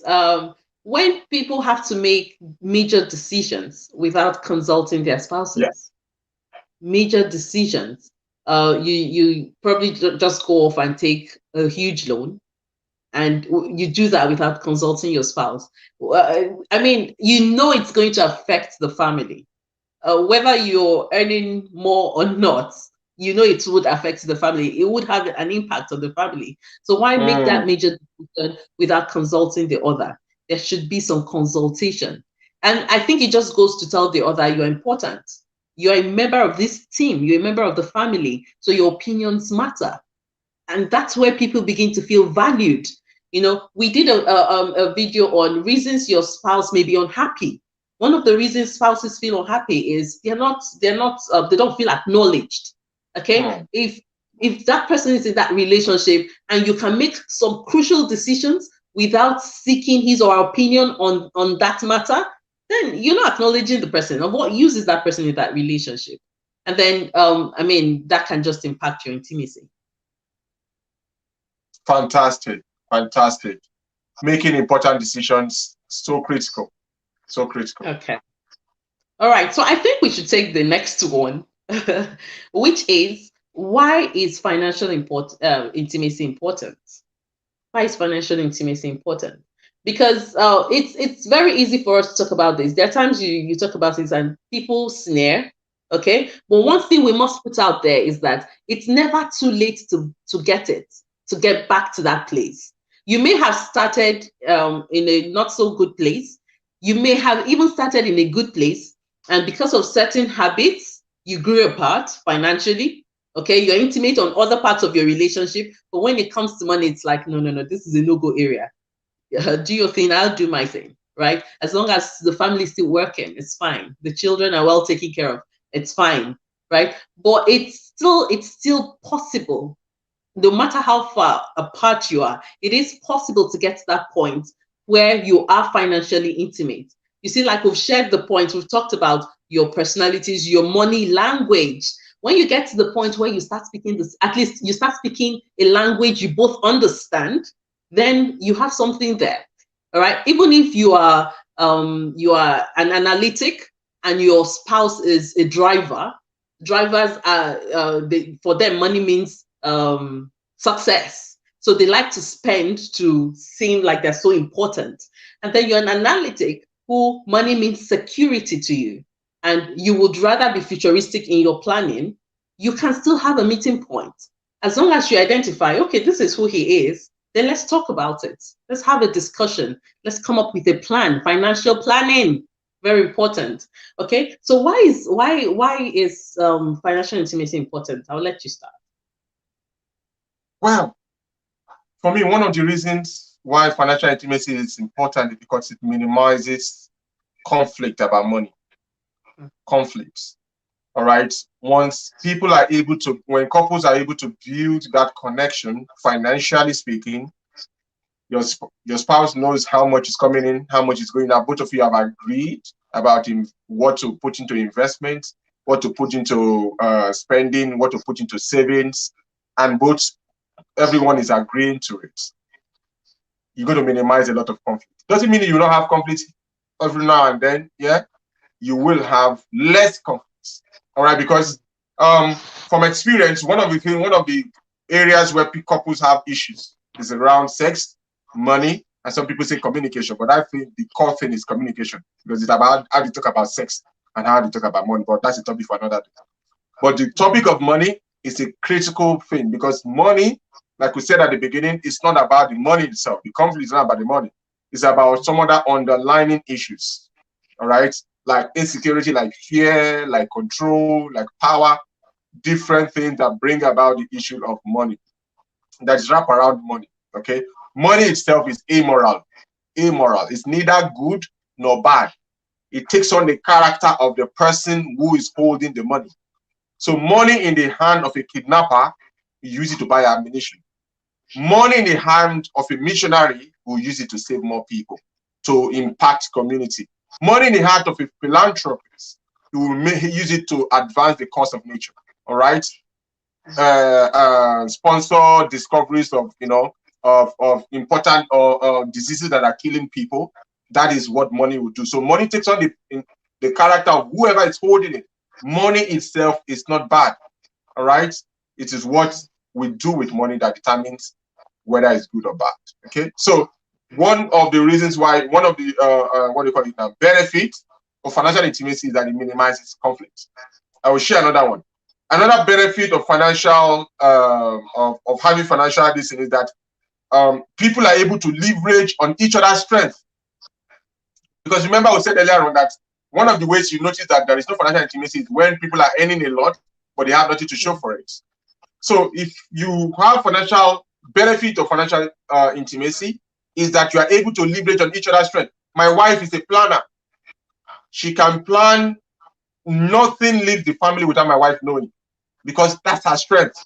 When people have to make major decisions without consulting their Yeah. spouses, major decisions, you probably just go off and take a huge loan, and you do that without consulting your spouse. I mean, you know it's going to affect the family, whether you're earning more or not. You know it would affect the family. It would have an impact on the family. So why make that major decision without consulting the other? There should be some consultation. And I think it just goes to tell the other you're important. You're a member of this team. You're a member of the family. So your opinions matter. And that's where people begin to feel valued. You know, we did a video on reasons your spouse may be unhappy. One of the reasons spouses feel unhappy is they don't feel acknowledged. Okay, if that person is in that relationship and you can make some crucial decisions without seeking his or her opinion on that matter, then you're not acknowledging the person. Of what use is that person in that relationship? And then I mean, that can just impact your intimacy. Fantastic. Fantastic. Making important decisions, so critical. So critical. Okay. All right. So I think we should take the next one, which is, why is intimacy important? Why is financial intimacy important? Because it's very easy for us to talk about this. There are times you talk about this and people snare. Okay. But one thing we must put out there is that it's never too late to get back to that place. You may have started in a not so good place. You may have even started in a good place, and because of certain habits, you grew apart financially. Okay, you're intimate on other parts of your relationship, but when it comes to money, it's like, no, no, no, this is a no-go area. Do your thing, I'll do my thing, right? As long as the family is still working, it's fine. The children are well taken care of, it's fine, right? But it's still possible, no matter how far apart you are, it is possible to get to that point where you are financially intimate. You see, like we've shared the points, we've talked about your personalities, your money language. When you get to the point where you start speaking this, at least you start speaking a language you both understand, then you have something there. All right. Even if you are an analytic and your spouse is a driver, drivers are for them money means success. So they like to spend to seem like they're so important. And then you're an analytic who money means security to you, and you would rather be futuristic in your planning. You can still have a meeting point. As long as you identify, okay, this is who he is, then let's talk about it. Let's have a discussion. Let's come up with a plan. Financial planning, very important. Okay, so why is financial intimacy important? I'll let you start. Well, for me, one of the reasons why financial intimacy is important is because it minimizes conflict about money. Conflicts. All right. Once people are able to, when couples are able to build that connection, financially speaking, your spouse knows how much is coming in, how much is going out. Both of you have agreed about what to put into investment, what to put into spending, what to put into savings, and everyone is agreeing to it. You're going to minimize a lot of conflict. Doesn't mean you don't have conflict every now and then. Yeah, you will have less conflicts. All right, because from experience, one of the areas where couples have issues is around sex, money, and some people say communication. But I think the core thing is communication, because it's about how they talk about sex and how they talk about money. But that's a topic for another day. But the topic of money is a critical thing, because money, like we said at the beginning, it's not about the money itself. The conflict is not about the money. It's about some other underlying issues. All right, like insecurity, like fear, like control, like power, different things that bring about the issue of money, that is wrapped around money. Okay, money itself is immoral. It's neither good nor bad. It takes on the character of the person who is holding the money. So money in the hand of a kidnapper, you use it to buy ammunition. Money in the hand of a missionary, will use it to save more people, to impact community. Money in the hand of a philanthropist, you will use it to advance the cause of nature. All right. Sponsor discoveries of of important diseases that are killing people. That is what money will do. So money takes on the character of whoever is holding it. Money itself is not bad. All right. It is what we do with money that determines whether it's good or bad. Okay. So one of the reasons why, one of the what do you call it now, benefit of financial intimacy is that it minimizes conflict. I will share another one. Another benefit of financial of having financial this is that people are able to leverage on each other's strength. Because remember, we said earlier on that one of the ways you notice that there is no financial intimacy is when people are earning a lot, but they have nothing to show for it. So if you have financial benefit of financial intimacy, is that you are able to leverage on each other's strength. My wife is a planner. She can plan. Nothing leaves the family without my wife knowing, because that's her strength.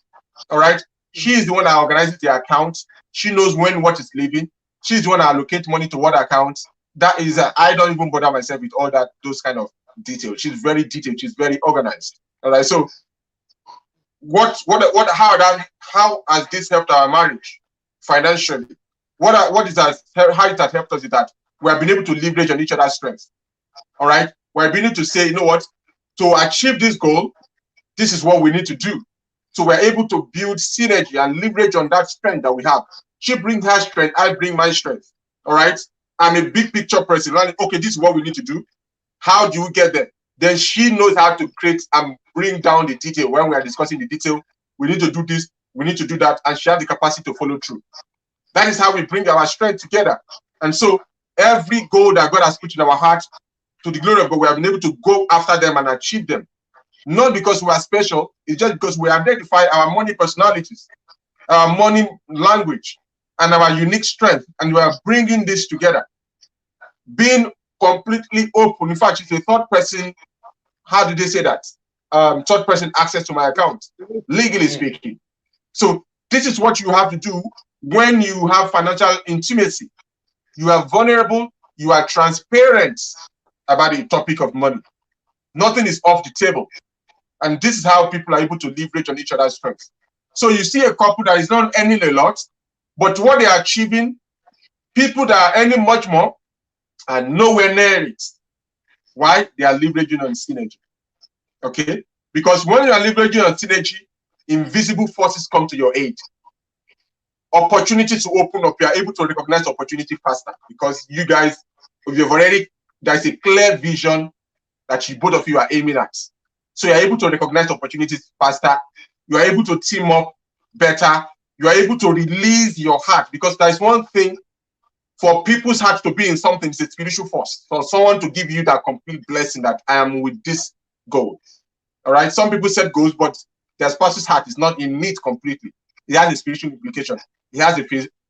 All right. She is the one that organizes the account. She knows when what is leaving. She's the one that allocates money to what accounts. That is, I don't even bother myself with all that, those kind of details. She's very detailed. She's very organized. All right. So how has this helped our marriage financially? How it has helped us is that we have been able to leverage on each other's strengths. All right. We're beginning to say, you know what, to achieve this goal, this is what we need to do. So we're able to build synergy and leverage on that strength that we have. She brings her strength, I bring my strength. All right. I'm a big picture person. Okay, this is what we need to do. How do we get there? Then she knows how to create and bring down the detail. When we are discussing the detail, we need to do this, we need to do that, and she has the capacity to follow through. That is how we bring our strength together. And so every goal that God has put in our heart, to the glory of God, we have been able to go after them and achieve them. Not because we are special, it's just because we identify our money personalities, our money language, and our unique strength, and we are bringing this together. Being completely open. In fact, it's a third person, how do they say that? Third person access to my account, legally speaking. So this is what you have to do when you have financial intimacy. You are vulnerable, you are transparent about the topic of money. Nothing is off the table. And this is how people are able to leverage on each other's strengths. So you see a couple that is not earning a lot, but what they are achieving, people that are earning much more are nowhere near it. Why? They are leveraging on synergy. Okay? Because when you are leveraging on synergy, invisible forces come to your aid. Opportunities to open up, you are able to recognize opportunity faster because you guys, you've already, there's a clear vision that you both of you are aiming at. So you're able to recognize opportunities faster. You are able to team up better. You are able to release your heart, because there's one thing for people's heart to be in something, it's a spiritual force. For someone to give you that complete blessing that I am with this goal. All right. Some people set goals, but their spouse's heart is not in it completely. It has a spiritual implication. It has a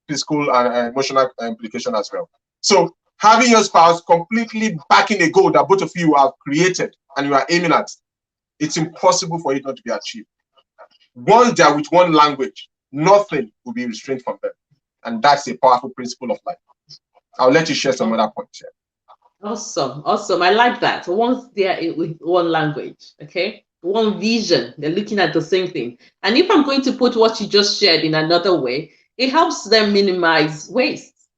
physical and emotional implication as well. So having your spouse completely backing a goal that both of you have created and you are aiming at, it's impossible for it not to be achieved. Once they are with one language, nothing will be restrained from them. And that's a powerful principle of life. I'll let you share some other points here. Awesome. Awesome. I like that. Once they are with one language, okay, one vision, they're looking at the same thing. And if I'm going to put what you just shared in another way, it helps them minimize waste.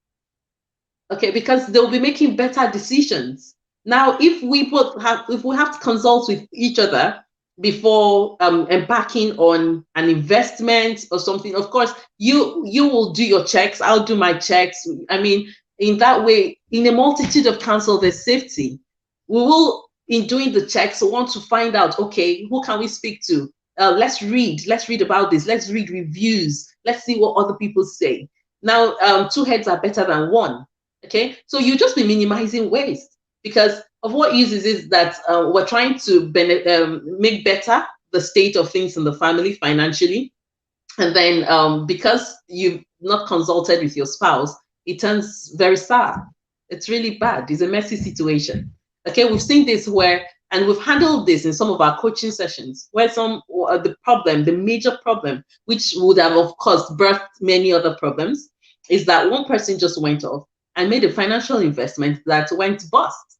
Okay, because they'll be making better decisions. Now, if we have to consult with each other before embarking on an investment or something, of course, you will do your checks, I'll do my checks. I mean, in that way, in a multitude of counsel, there's safety. We will, in doing the checks, want to find out, okay, who can we speak to? Let's read about this. Let's read reviews. Let's see what other people say. Now, two heads are better than one. Okay, so you just be minimizing waste, because of what uses is that we're trying to make better the state of things in the family financially. And then because you've not consulted with your spouse, it turns very sad. It's really bad. It's a messy situation. Okay, we've seen this where, and we've handled this in some of our coaching sessions, where the major problem, which would have, of course, birthed many other problems, is that one person just went off and made a financial investment that went bust.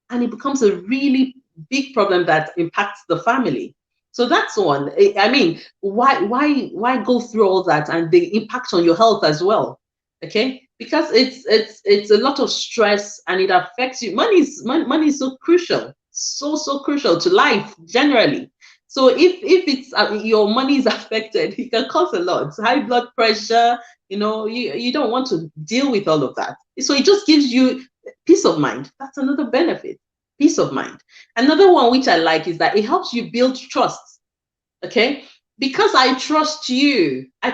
And it becomes a really big problem that impacts the family. So that's one. I mean, why go through all that and the impact on your health as well? Okay, because it's a lot of stress and it affects you. Money is so crucial, so crucial to life generally. So if it's your money is affected, it can cause a lot. High blood pressure, you don't want to deal with all of that. So it just gives you peace of mind. That's another benefit. Peace of mind. Another one which I like is that it helps you build trust. Okay, because I trust you. I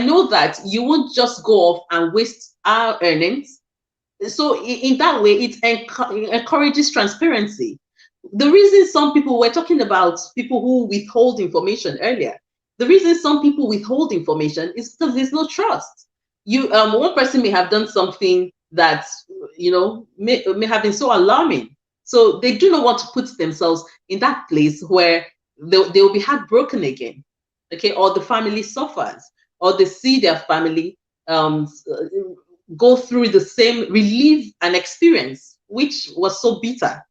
know that you won't just go off and waste our earnings. So in that way, it encourages transparency. The reason some people, were talking about people who withhold information earlier, the reason some people withhold information is because there's no trust. One person may have done something that may have been so alarming, so they do not want to put themselves in that place where they will be heartbroken again. Okay, or the family suffers, or they see their family go through the same relief and experience, which was so bitter.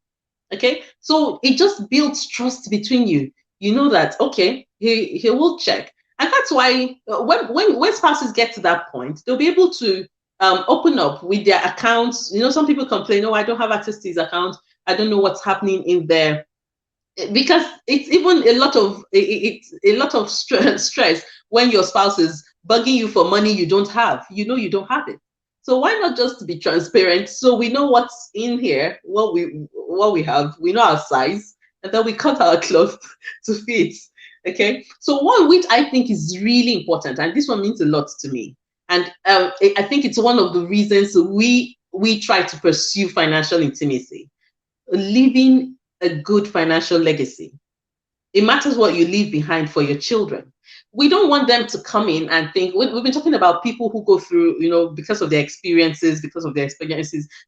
Okay, so it just builds trust between you. You know that, okay, he will check. And that's why when spouses get to that point, they'll be able to open up with their accounts. Some people complain, oh, I don't have access to his account, I don't know what's happening in there, because it's even it's a lot of stress when your spouse is bugging you for money you don't have. You don't have it. So why not just be transparent, so we know what's in here, what we have, we know our size, and then we cut our clothes to fit. Okay, so one which I think is really important, and this one means a lot to me, and I think it's one of the reasons we try to pursue financial intimacy: living a good financial legacy. It matters what you leave behind for your children. We don't want them to come in and think, we've been talking about people who go through, because of their experiences.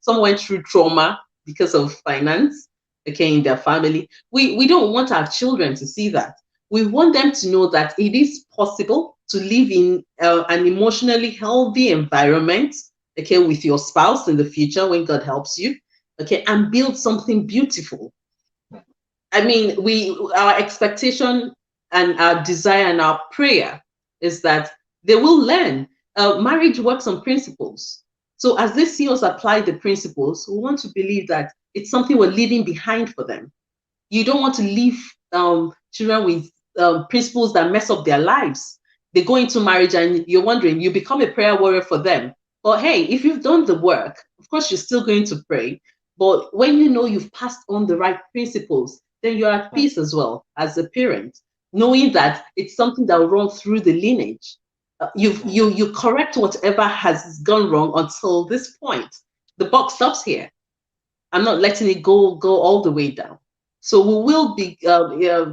Some went through trauma because of finance, okay, in their family. We don't want our children to see that. We want them to know that it is possible to live in an emotionally healthy environment, okay, with your spouse in the future when God helps you, okay, and build something beautiful. I mean, our expectation and our desire and our prayer is that they will learn. Marriage works on principles. So as they see us apply the principles, we want to believe that it's something we're leaving behind for them. You don't want to leave children with principles that mess up their lives. They go into marriage and you're wondering, you become a prayer warrior for them. But hey, if you've done the work, of course, you're still going to pray. But when you know you've passed on the right principles, then you're at peace as well as a parent, knowing that it's something that will run through the lineage. You correct whatever has gone wrong until this point. The buck stops here. I'm not letting it go all the way down. So we will be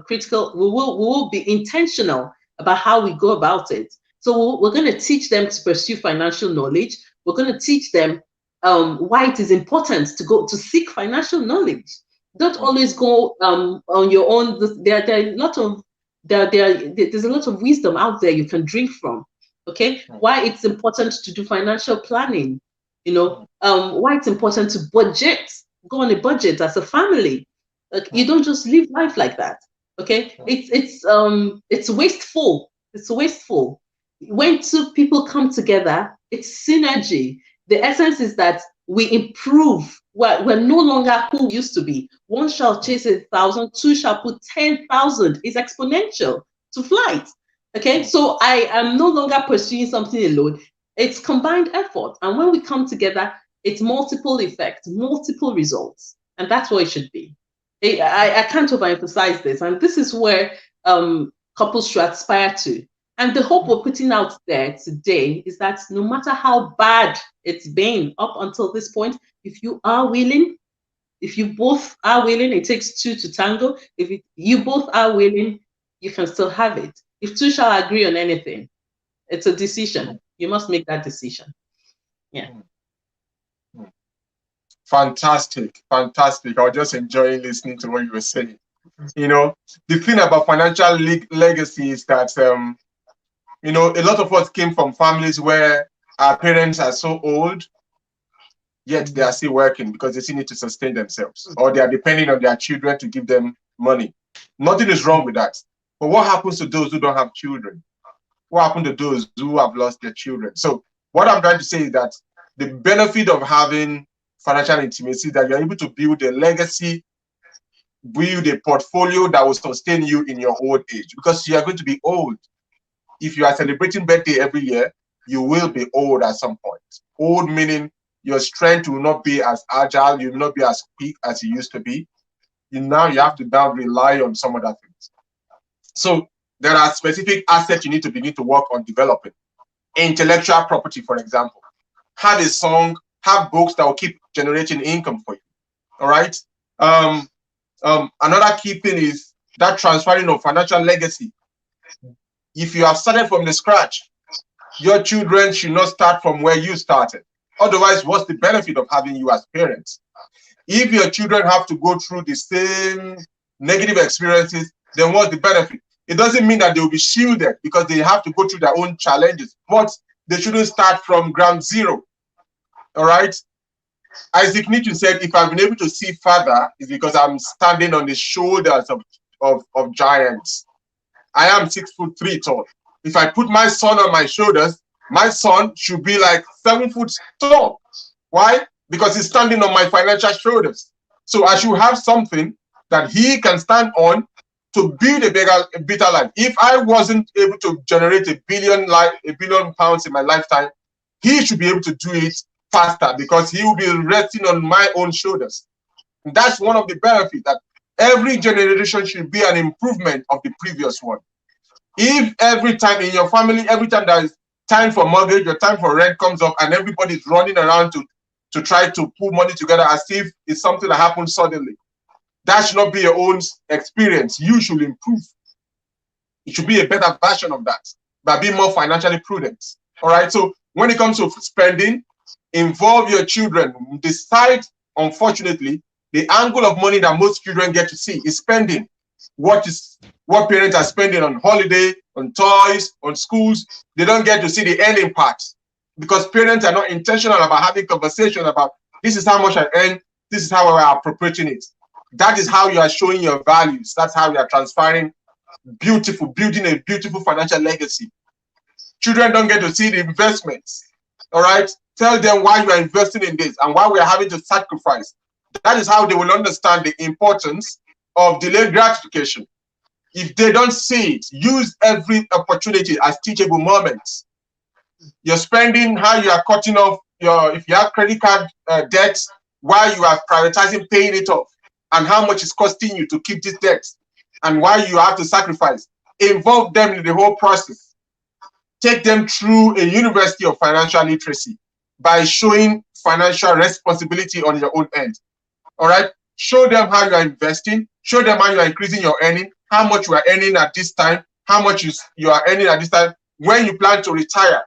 critical. We will be intentional about how we go about it. So we're going to teach them to pursue financial knowledge. We're going to teach them why it is important to go to seek financial knowledge. Don't always go on your own. There are a lot of there's a lot of wisdom out there you can drink from. Okay, why it's important to do financial planning. Why it's important to budget, go on a budget as a family. Like, you don't just live life like that. Okay, it's wasteful. It's wasteful. When two people come together, it's synergy. The essence is that we improve. We're no longer who we used to be. One shall chase 1,000, two shall put 10,000. It's exponential to flight. Okay, so I am no longer pursuing something alone. It's combined effort. And when we come together, it's multiple effects, multiple results. And that's what it should be. I can't overemphasize this. And this is where couples should aspire to. And the hope we're putting out there today is that no matter how bad it's been up until this point, if you are willing, if you both are willing, it takes two to tango. If you both are willing, you can still have it. If two shall agree on anything, it's a decision. You must make that decision. Yeah. Fantastic, fantastic. I was just enjoying listening to what you were saying. You know, the thing about financial legacy is that a lot of us came from families where our parents are so old, yet they are still working because they still need to sustain themselves, or they are depending on their children to give them money. Nothing is wrong with that. But what happens to those who don't have children? What happened to those who have lost their children? So what I'm trying to say is that the benefit of having financial intimacy is that you're able to build a legacy, build a portfolio that will sustain you in your old age, because you are going to be old. If you are celebrating birthday every year, you will be old at some point. Old meaning your strength will not be as agile, you will not be as quick as you used to be. You have to now rely on some other things. So there are specific assets you need to begin to work on developing. Intellectual property, for example. Have a song, have books that will keep generating income for you. All right. Another key thing is that transferring of financial legacy. If you have started from the scratch, your children should not start from where you started. Otherwise, what's the benefit of having you as parents? If your children have to go through the same negative experiences, then what's the benefit? It doesn't mean that they will be shielded because they have to go through their own challenges, but they shouldn't start from ground zero. All right. Isaac Newton said, if I've been able to see further, it's because I'm standing on the shoulders of giants. I am 6'3" tall. If I put my son on my shoulders, my son should be like 7 foot tall. Why? Because he's standing on my financial shoulders. So I should have something that he can stand on to build a better life. If I wasn't able to generate a billion pounds in my lifetime, he should be able to do it faster because he will be resting on my own shoulders. And that's one of the benefits, that every generation should be an improvement of the previous one. If every time in your family, every time there is time for mortgage or time for rent comes up and everybody's running around to try to pull money together as if it's something that happens suddenly, that should not be your own experience. You should improve. It should be a better version of that by being more financially prudent. All right. So when it comes to spending, involve your children. Decide, unfortunately, the angle of money that most children get to see is spending. What parents are spending on holiday, on toys, on schools. They don't get to see the earning part because parents are not intentional about having conversation about this is how much I earn, this is how I are appropriating it. That is how you are showing your values. That's how you are transferring building a beautiful financial legacy. Children don't get to see the investments. All right. Tell them why you are investing in this and why we are having to sacrifice. That is how they will understand the importance of delayed gratification. If they don't see it, use every opportunity as teachable moments. You're spending, how you are cutting off if you have credit card debts, why you are prioritizing paying it off, and how much it's costing you to keep this debt, and why you have to sacrifice. Involve them in the whole process. Take them through a university of financial literacy by showing financial responsibility on your own end. All right. Show them how you are investing. Show them how you are increasing your earning, how much you are earning at this time, how much you are earning at this time, when you plan to retire.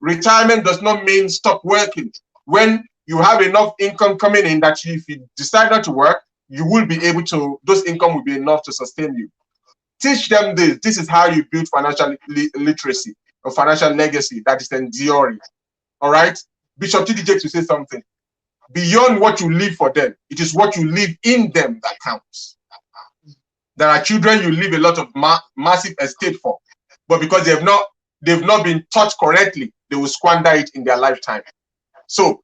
Retirement does not mean stop working. When you have enough income coming in that if you decide not to work, you will be able to, those income will be enough to sustain you. Teach them this. This is how you build financial literacy or financial legacy that is enduring. All right. Bishop T.D. Jakes will say something. Beyond what you leave for them, it is what you leave in them that counts. There are children you leave a lot of massive estate for, but because they've not been taught correctly, they will squander it in their lifetime. So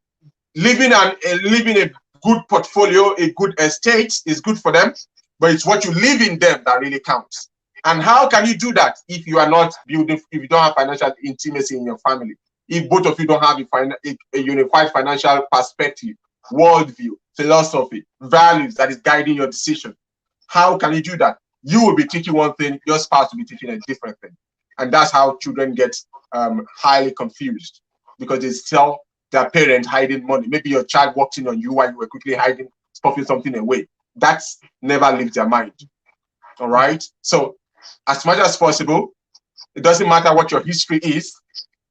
living a good portfolio, a good estate is good for them, but it's what you leave in them that really counts. And how can you do that if you are not building, if you don't have financial intimacy in your family? If both of you don't have a unified financial perspective, worldview, philosophy, values that is guiding your decision, how can you do that? You will be teaching one thing, your spouse will be teaching a different thing. And that's how children get highly confused because they saw their parent hiding money. Maybe your child walked in on you while you were quickly stuffing something away. That's never leaves their mind. All right. So as much as possible, it doesn't matter what your history is,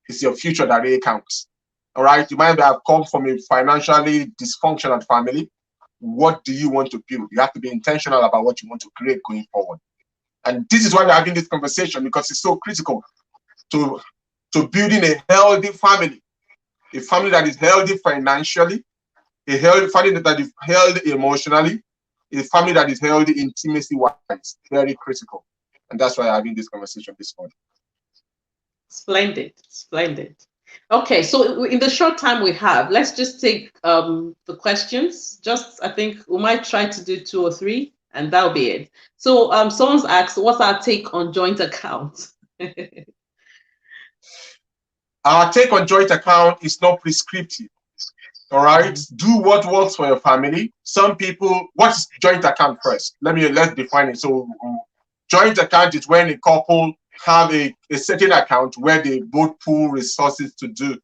it's your future that really counts. All right. You might have come from a financially dysfunctional family. What do you want to build? You have to be intentional about what you want to create going forward. And this is why we're having this conversation, because it's so critical to building a healthy family, a family that is healthy financially, a healthy family that is healthy emotionally, a family that is healthy intimacy wise. Very critical. And that's why I'm having this conversation this morning. Splendid, splendid. Okay, so in the short time we have, let's just take the questions. Just I think we might try to do two or three, and that'll be it. So someone's asked, what's our take on joint accounts? Our take on joint account is not prescriptive. All right. Do what works for your family. Some people, what's joint account first? Let's define it. So joint account is when a couple have a certain account where they both pool resources to do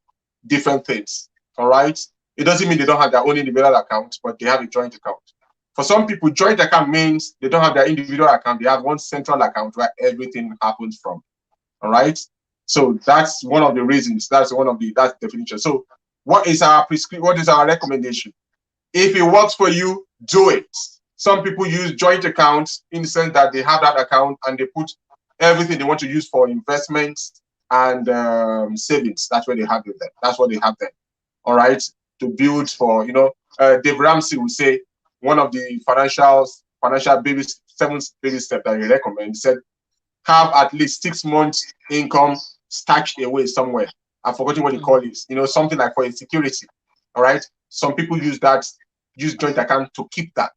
different things. All right. It doesn't mean they don't have their own individual account, but they have a joint account. For some people, joint account means they don't have their individual account. They have one central account where everything happens from. All right. So that's one of the reasons. That's the definition. So what is our recommendation? If it works for you, do it. Some people use joint accounts in the sense that they have that account and they put everything they want to use for investments and savings. That's where they have it. That's what they have there. All right. To build for, Dave Ramsey would say one of the financial seven baby steps that he recommends. He said, have at least 6 months income stashed away somewhere. I've forgotten what he called it. Something like for a security. All right. Some people use joint account to keep that.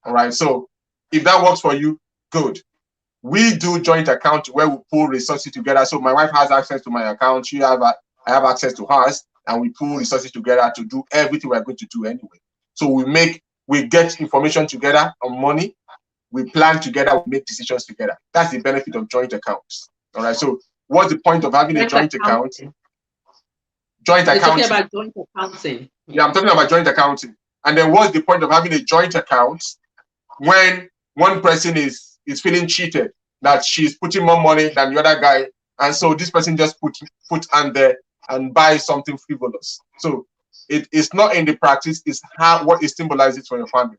All right. So if that works for you, good. We do joint account where we pool resources together. So my wife has access to my account. I have access to hers, and we pool resources together to do everything we're going to do anyway. So we get information together on money. We plan together, we make decisions together. That's the benefit of joint accounts. All right. So what's the point of having a joint account? Joint accounting. You're talking about joint accounting. Yeah, I'm talking about joint accounting. And then what's the point of having a joint account when one person is feeling cheated, that she's putting more money than the other guy, and so this person just put on there and buy something frivolous. So it's not in the practice, it's what it symbolizes for your family.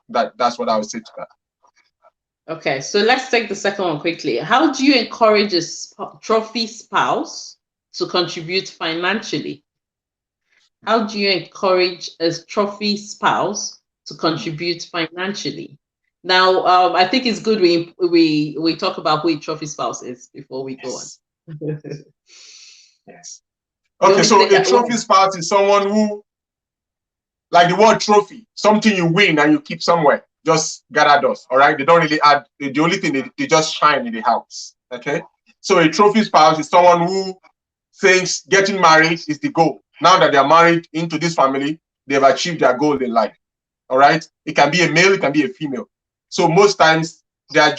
That's what I would say to that. Okay, so let's take the second one quickly. How do you encourage a trophy spouse to contribute financially? How do you encourage a trophy spouse to contribute financially? Now, I think it's good we talk about who a trophy spouse is before we go on. Yes. Okay, so a trophy spouse is someone who, like the word trophy, something you win and you keep somewhere. Just gather dust, all right? They don't really add, the only thing they just shine in the house, okay? So a trophy spouse is someone who thinks getting married is the goal. Now that they're married into this family, they've achieved their goal in life, all right? It can be a male, it can be a female. So most times they're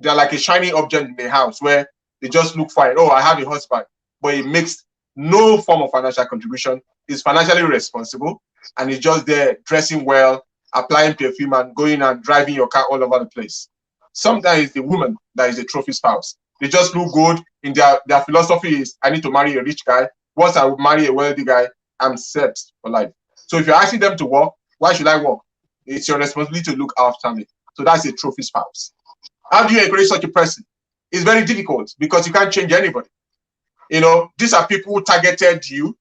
like a shiny object in the house where they just look fine. Oh, I have a husband, but it makes no form of financial contribution. He's financially responsible and he's just there dressing well, applying perfume and going and driving your car all over the place. Sometimes the woman that is a trophy spouse. They just look good. In their philosophy is, I need to marry a rich guy. Once I would marry a wealthy guy, I'm set for life. So if you're asking them to work, why should I work? It's your responsibility to look after me. So that's a trophy spouse. How do you encourage such a person? It's very difficult because you can't change anybody. These are people who targeted you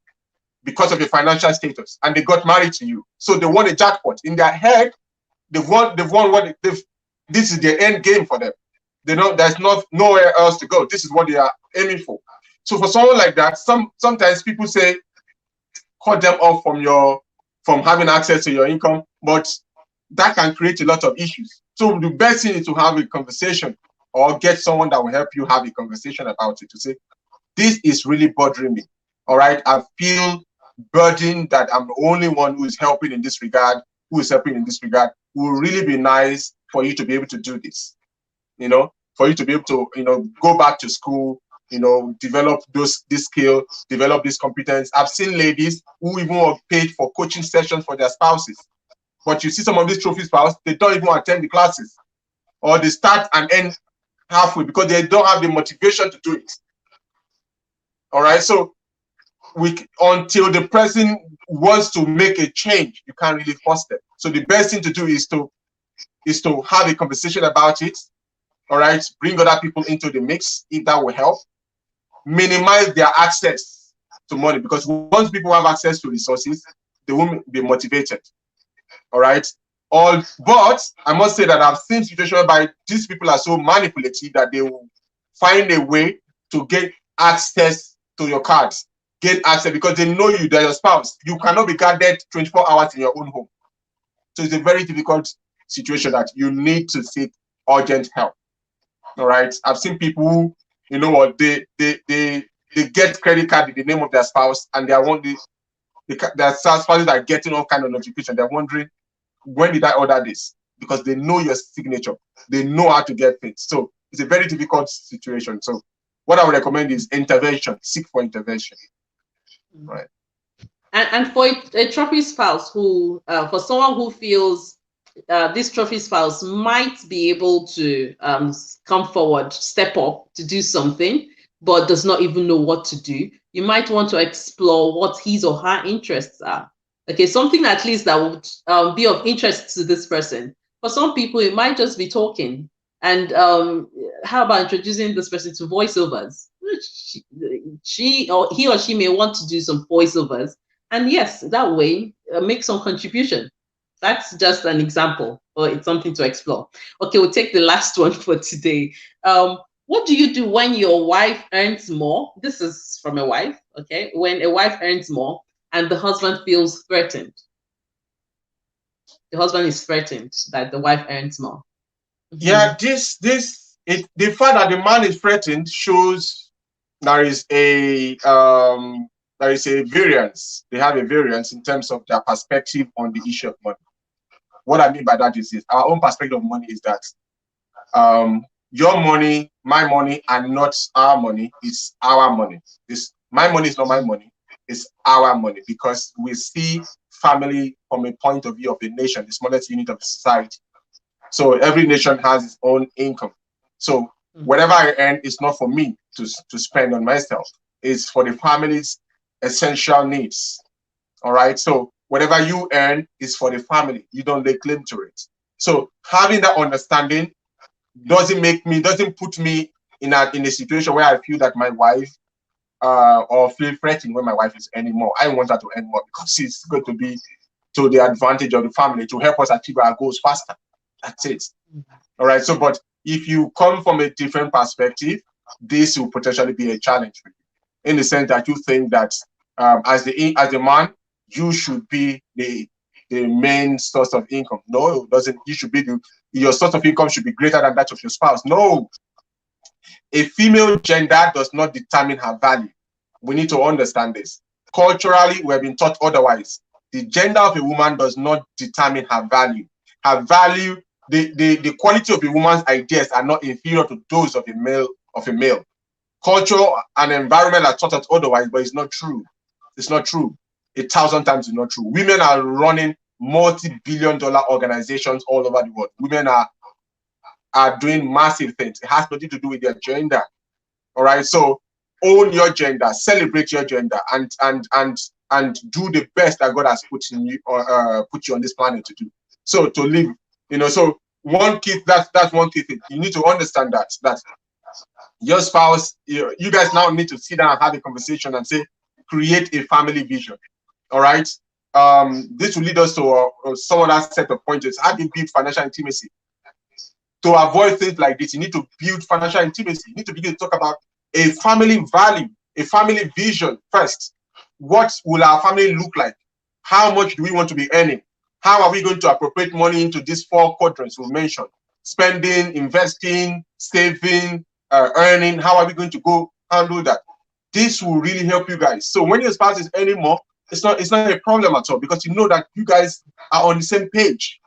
because of your financial status and they got married to you. So they won a jackpot. In their head, they've won this is their end game for them. They know there's nowhere else to go. This is what they are aiming for. So for someone like that, sometimes people say cut them off from having access to your income, but that can create a lot of issues. So the best thing is to have a conversation or get someone that will help you have a conversation about it to say, this is really bothering me. All right. I feel burdened that I'm the only one who is helping in this regard, It will really be nice for you to be able to do this, for you to be able to, go back to school, develop this skill, develop this competence. I've seen ladies who even were paid for coaching sessions for their spouses. But you see some of these trophy spouses, they don't even attend the classes, or they start and end halfway because they don't have the motivation to do it. All right. So until the person wants to make a change, you can't really force them. So the best thing to do is to have a conversation about it. All right, bring other people into the mix if that will help. Minimize their access to money, because once people have access to resources, they won't be motivated. All right. But I must say that I've seen situations whereby these people are so manipulative that they will find a way to get access to your cards, get access because they know you, they're your spouse. You cannot be guarded 24 hours in your own home. So it's a very difficult situation that you need to seek urgent help. All right. I've seen people who, you know what, they get credit card in the name of their spouse, and they are their spouses are getting all kind of notification. They're wondering, when did I order this? Because they know your signature. They know how to get things. So it's a very difficult situation. So what I would recommend is intervention. Seek for intervention. Right. And for a trophy spouse who, for someone who feels this trophy spouse might be able to come forward, step up to do something, but does not even know what to do, you might want to explore what his or her interests are. Okay, something at least that would be of interest to this person. For some people, it might just be talking. And how about introducing this person to voiceovers? He or she may want to do some voiceovers. And yes, that way, make some contribution. That's just an example, or it's something to explore. Okay, we'll take the last one for today. What do you do when your wife earns more? This is from a wife, okay? When a wife earns more and the husband feels threatened. The husband is threatened that the wife earns more. Yeah, the fact that the man is threatened shows there is a variance. They have a variance in terms of their perspective on the issue of money. What I mean by that is our own perspective of money is that your money, my money, and not our money is our money. My money is not my money, it's our money, because we see family from a point of view of the nation, the smallest unit of society. So every nation has its own income. So whatever I earn is not for me to spend on myself. It's for the family's essential needs. All right. So whatever you earn is for the family. You don't lay claim to it. So having that understanding doesn't put me in a situation where I feel that my wife or feel threatened when my wife is earning more. I want her to earn more because it's going to be to the advantage of the family, to help us achieve our goals faster. That's it. All right. So, but if you come from a different perspective, this will potentially be a challenge for you, in the sense that you think that as the man, you should be the main source of income. No, it doesn't. You should be your source of income should be greater than that of your spouse. No, a female gender does not determine her value. We need to understand this. Culturally, we have been taught otherwise. The gender of a woman does not determine her value. Her value, the quality of a woman's ideas are not inferior to those of a male. Culture and environment are taught us otherwise, but it's not true. It's not true. 1,000 times it's not true. Women are running multi-billion-dollar organizations all over the world. Women are doing massive things. It has nothing to do with their gender. All right. So own your gender, celebrate your gender, and do the best that God has put you on this planet to do. So to live, so that's one key thing. You need to understand that your spouse, you guys now need to sit down and have a conversation and say, create a family vision. All right. This will lead us to some other set of pointers. How do you build financial intimacy? To avoid things like this, you need to build financial intimacy. You need to begin to talk about a family value, a family vision first. What will our family look like? How much do we want to be earning? How are we going to appropriate money into these 4 quadrants we mentioned? Spending, investing, saving, earning. How are we going to go handle that? This will really help you guys. So when your spouse is earning more, it's not a problem at all, because you know that you guys are on the same page.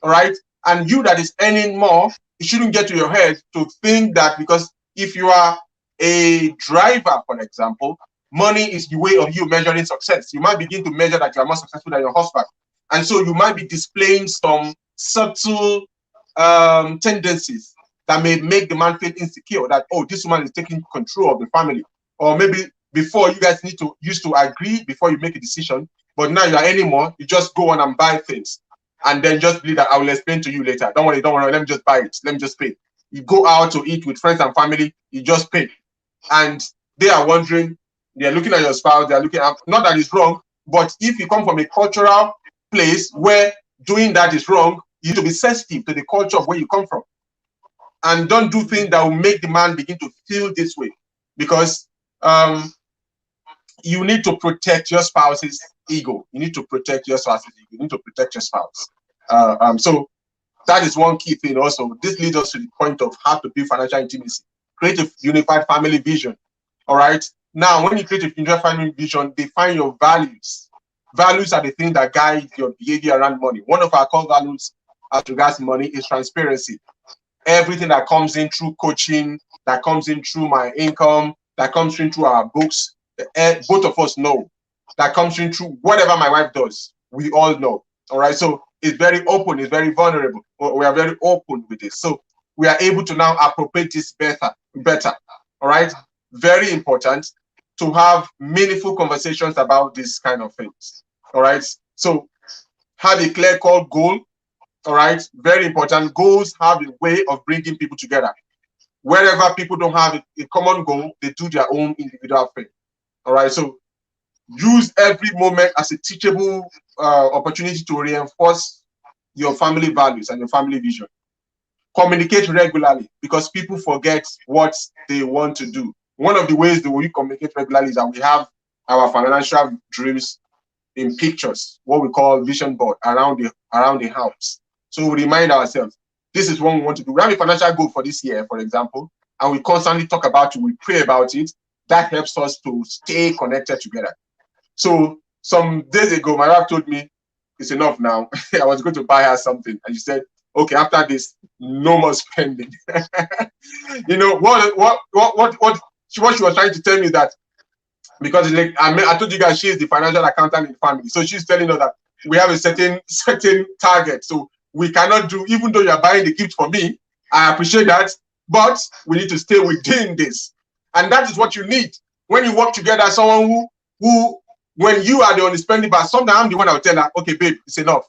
All right. And you that is earning more, it shouldn't get to your head to think that because if you are a driver, for example, money is the way of you measuring success. You might begin to measure that you are more successful than your husband. And so you might be displaying some subtle tendencies that may make the man feel insecure that, oh, this woman is taking control of the family. Or maybe Before, you guys need to used to agree before you make a decision, but now you are anymore. You just go on and buy things, and then just believe that I will explain to you later. Don't worry, don't worry. Let me just buy it. Let me just pay. You go out to eat with friends and family. You just pay, and they are wondering. They are looking at your spouse. They are looking at, not that it's wrong, but if you come from a cultural place where doing that is wrong, you need to be sensitive to the culture of where you come from, and don't do things that will make the man begin to feel this way, because you need to protect your spouse's ego. You need to protect your spouse's ego. You need to protect your spouse. So that is one key thing. Also, this leads us to the point of how to build financial intimacy. Create a unified family vision. All right. Now, when you create a unified family vision, define your values. Values are the things that guide your behavior around money. One of our core values as regards money is transparency. Everything that comes in through coaching, that comes in through my income, that comes in through our books, both of us know. That comes in through whatever my wife does, we all know. All right. So it's very open, it's very vulnerable. We are very open with this. So we are able to now appropriate this better. All right. Very important to have meaningful conversations about these kind of things. All right. So have a clear core goal. All right. Very important. Goals have a way of bringing people together. Wherever people don't have a common goal, they do their own individual thing. All right. So use every moment as a teachable opportunity to reinforce your family values and your family vision. Communicate regularly, because people forget what they want to do. One of the ways that we communicate regularly is that we have our financial dreams in pictures, what we call vision board around the house. So we remind ourselves, this is what we want to do. We have a financial goal for this year, for example, and we constantly talk about it, we pray about it. That helps us to stay connected together. So some days ago, my wife told me, it's enough now. I was going to buy her something. And she said, okay, after this, no more spending. You know, what she was trying to tell me is that, because like, I told you guys, she is the financial accountant in the family. So she's telling us that we have a certain target. So we cannot do, even though you're buying the gift for me, I appreciate that, but we need to stay within this. And that is what you need. When you work together, someone who when you are the only spending, but sometimes I'm the one that will tell her, okay, babe, it's enough.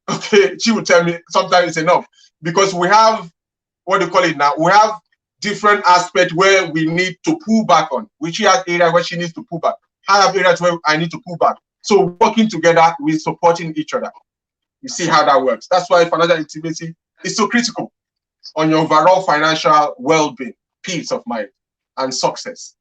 Okay, she will tell me sometimes it's enough, because we have, what do you call it now? We have different aspects where we need to pull back on, which she has areas where she needs to pull back. I have areas where I need to pull back. So working together, we're supporting each other. You see how that works. That's why financial intimacy is so critical on your overall financial well-being, peace of mind, and success.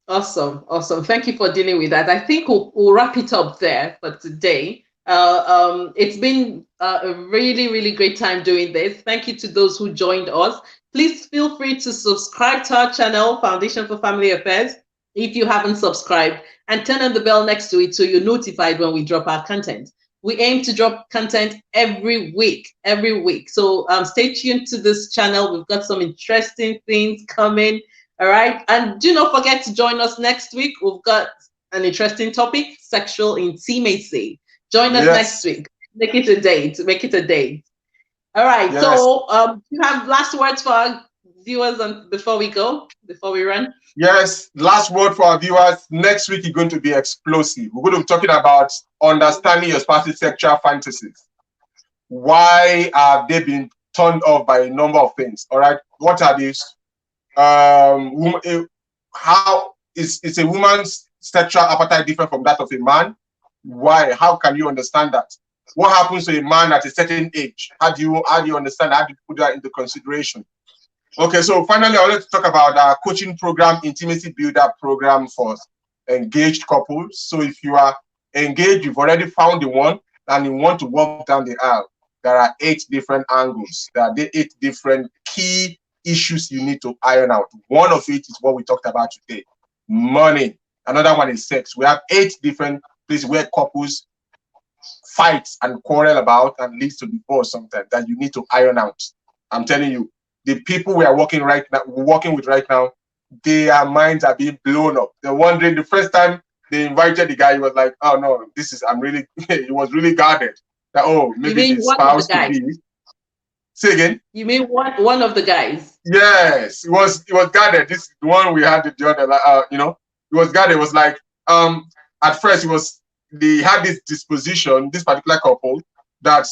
Awesome, awesome. Thank you for dealing with that. I think we'll wrap it up there for today. It's been a really, really great time doing this. Thank you to those who joined us. Please feel free to subscribe to our channel, Foundation for Family Affairs, if you haven't subscribed, and turn on the bell next to it so you're notified when we drop our content. We aim to drop content every week. So stay tuned to this channel. We've got some interesting things coming. All right. And do not forget to join us next week. We've got an interesting topic, sexual intimacy. Join us next week. Make it a date. All right. Yes. So you have last words for our viewers before we run? Yes, last word for our viewers. Next week is going to be explosive. We're going to be talking about understanding your spouse's sexual fantasies. Why have they been turned off by a number of things? All right. What are these? How is a woman's sexual appetite different from that of a man? Why? How can you understand that? What happens to a man at a certain age? How do you understand? How do you put that into consideration? Okay, so finally, I wanted to talk about our coaching program, Intimacy Builder program for engaged couples. So if you are engaged, you've already found the one, and you want to walk down the aisle, there are 8 different angles. There are 8 different key issues you need to iron out. One of it is what we talked about today, money. Another one is sex. We have 8 different places where couples fight and quarrel about and leads to divorce sometimes that you need to iron out. I'm telling you, the people we are working with right now, their minds are being blown up. They're wondering, the first time they invited the guy, he was like, oh no, he was really guarded. That, oh, maybe the spouse could be. Say again. You mean one of the guys? Yes, it was guarded. This the one we had the other, it was guarded. It was like at first it was they had this disposition, this particular couple that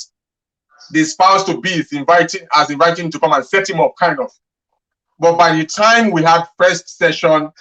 the spouse to be is inviting to come and set him up, kind of. But by the time we had first session,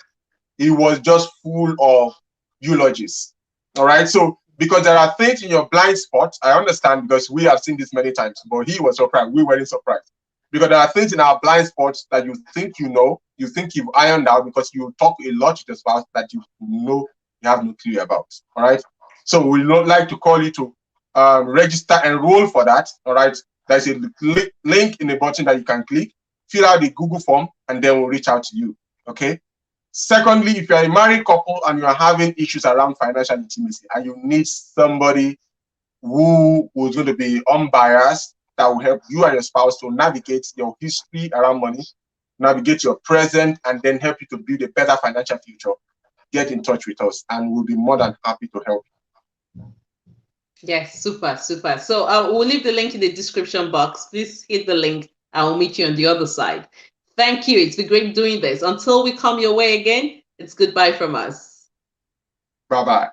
it was just full of eulogies. All right. So because there are things in your blind spot, I understand because we have seen this many times, but he was surprised. We weren't surprised. Because there are things in our blind spots that you think you know, you think you've ironed out because you talk a lot to the spouse that you know you have no clue about. All right. So we would like to call you to register, enroll for that. All right. There's a link in the button that you can click, fill out the Google form, and then we'll reach out to you. Okay. Secondly, if you're a married couple and you're having issues around financial intimacy and you need somebody who is going to be unbiased, that will help you and your spouse to navigate your history around money, navigate your present, and then help you to build a better financial future, get in touch with us and we'll be more than happy to help. Yes, super, super. So we'll leave the link in the description box. Please hit the link. I will meet you on the other side. Thank you. It's been great doing this. Until we come your way again, it's goodbye from us. Bye-bye.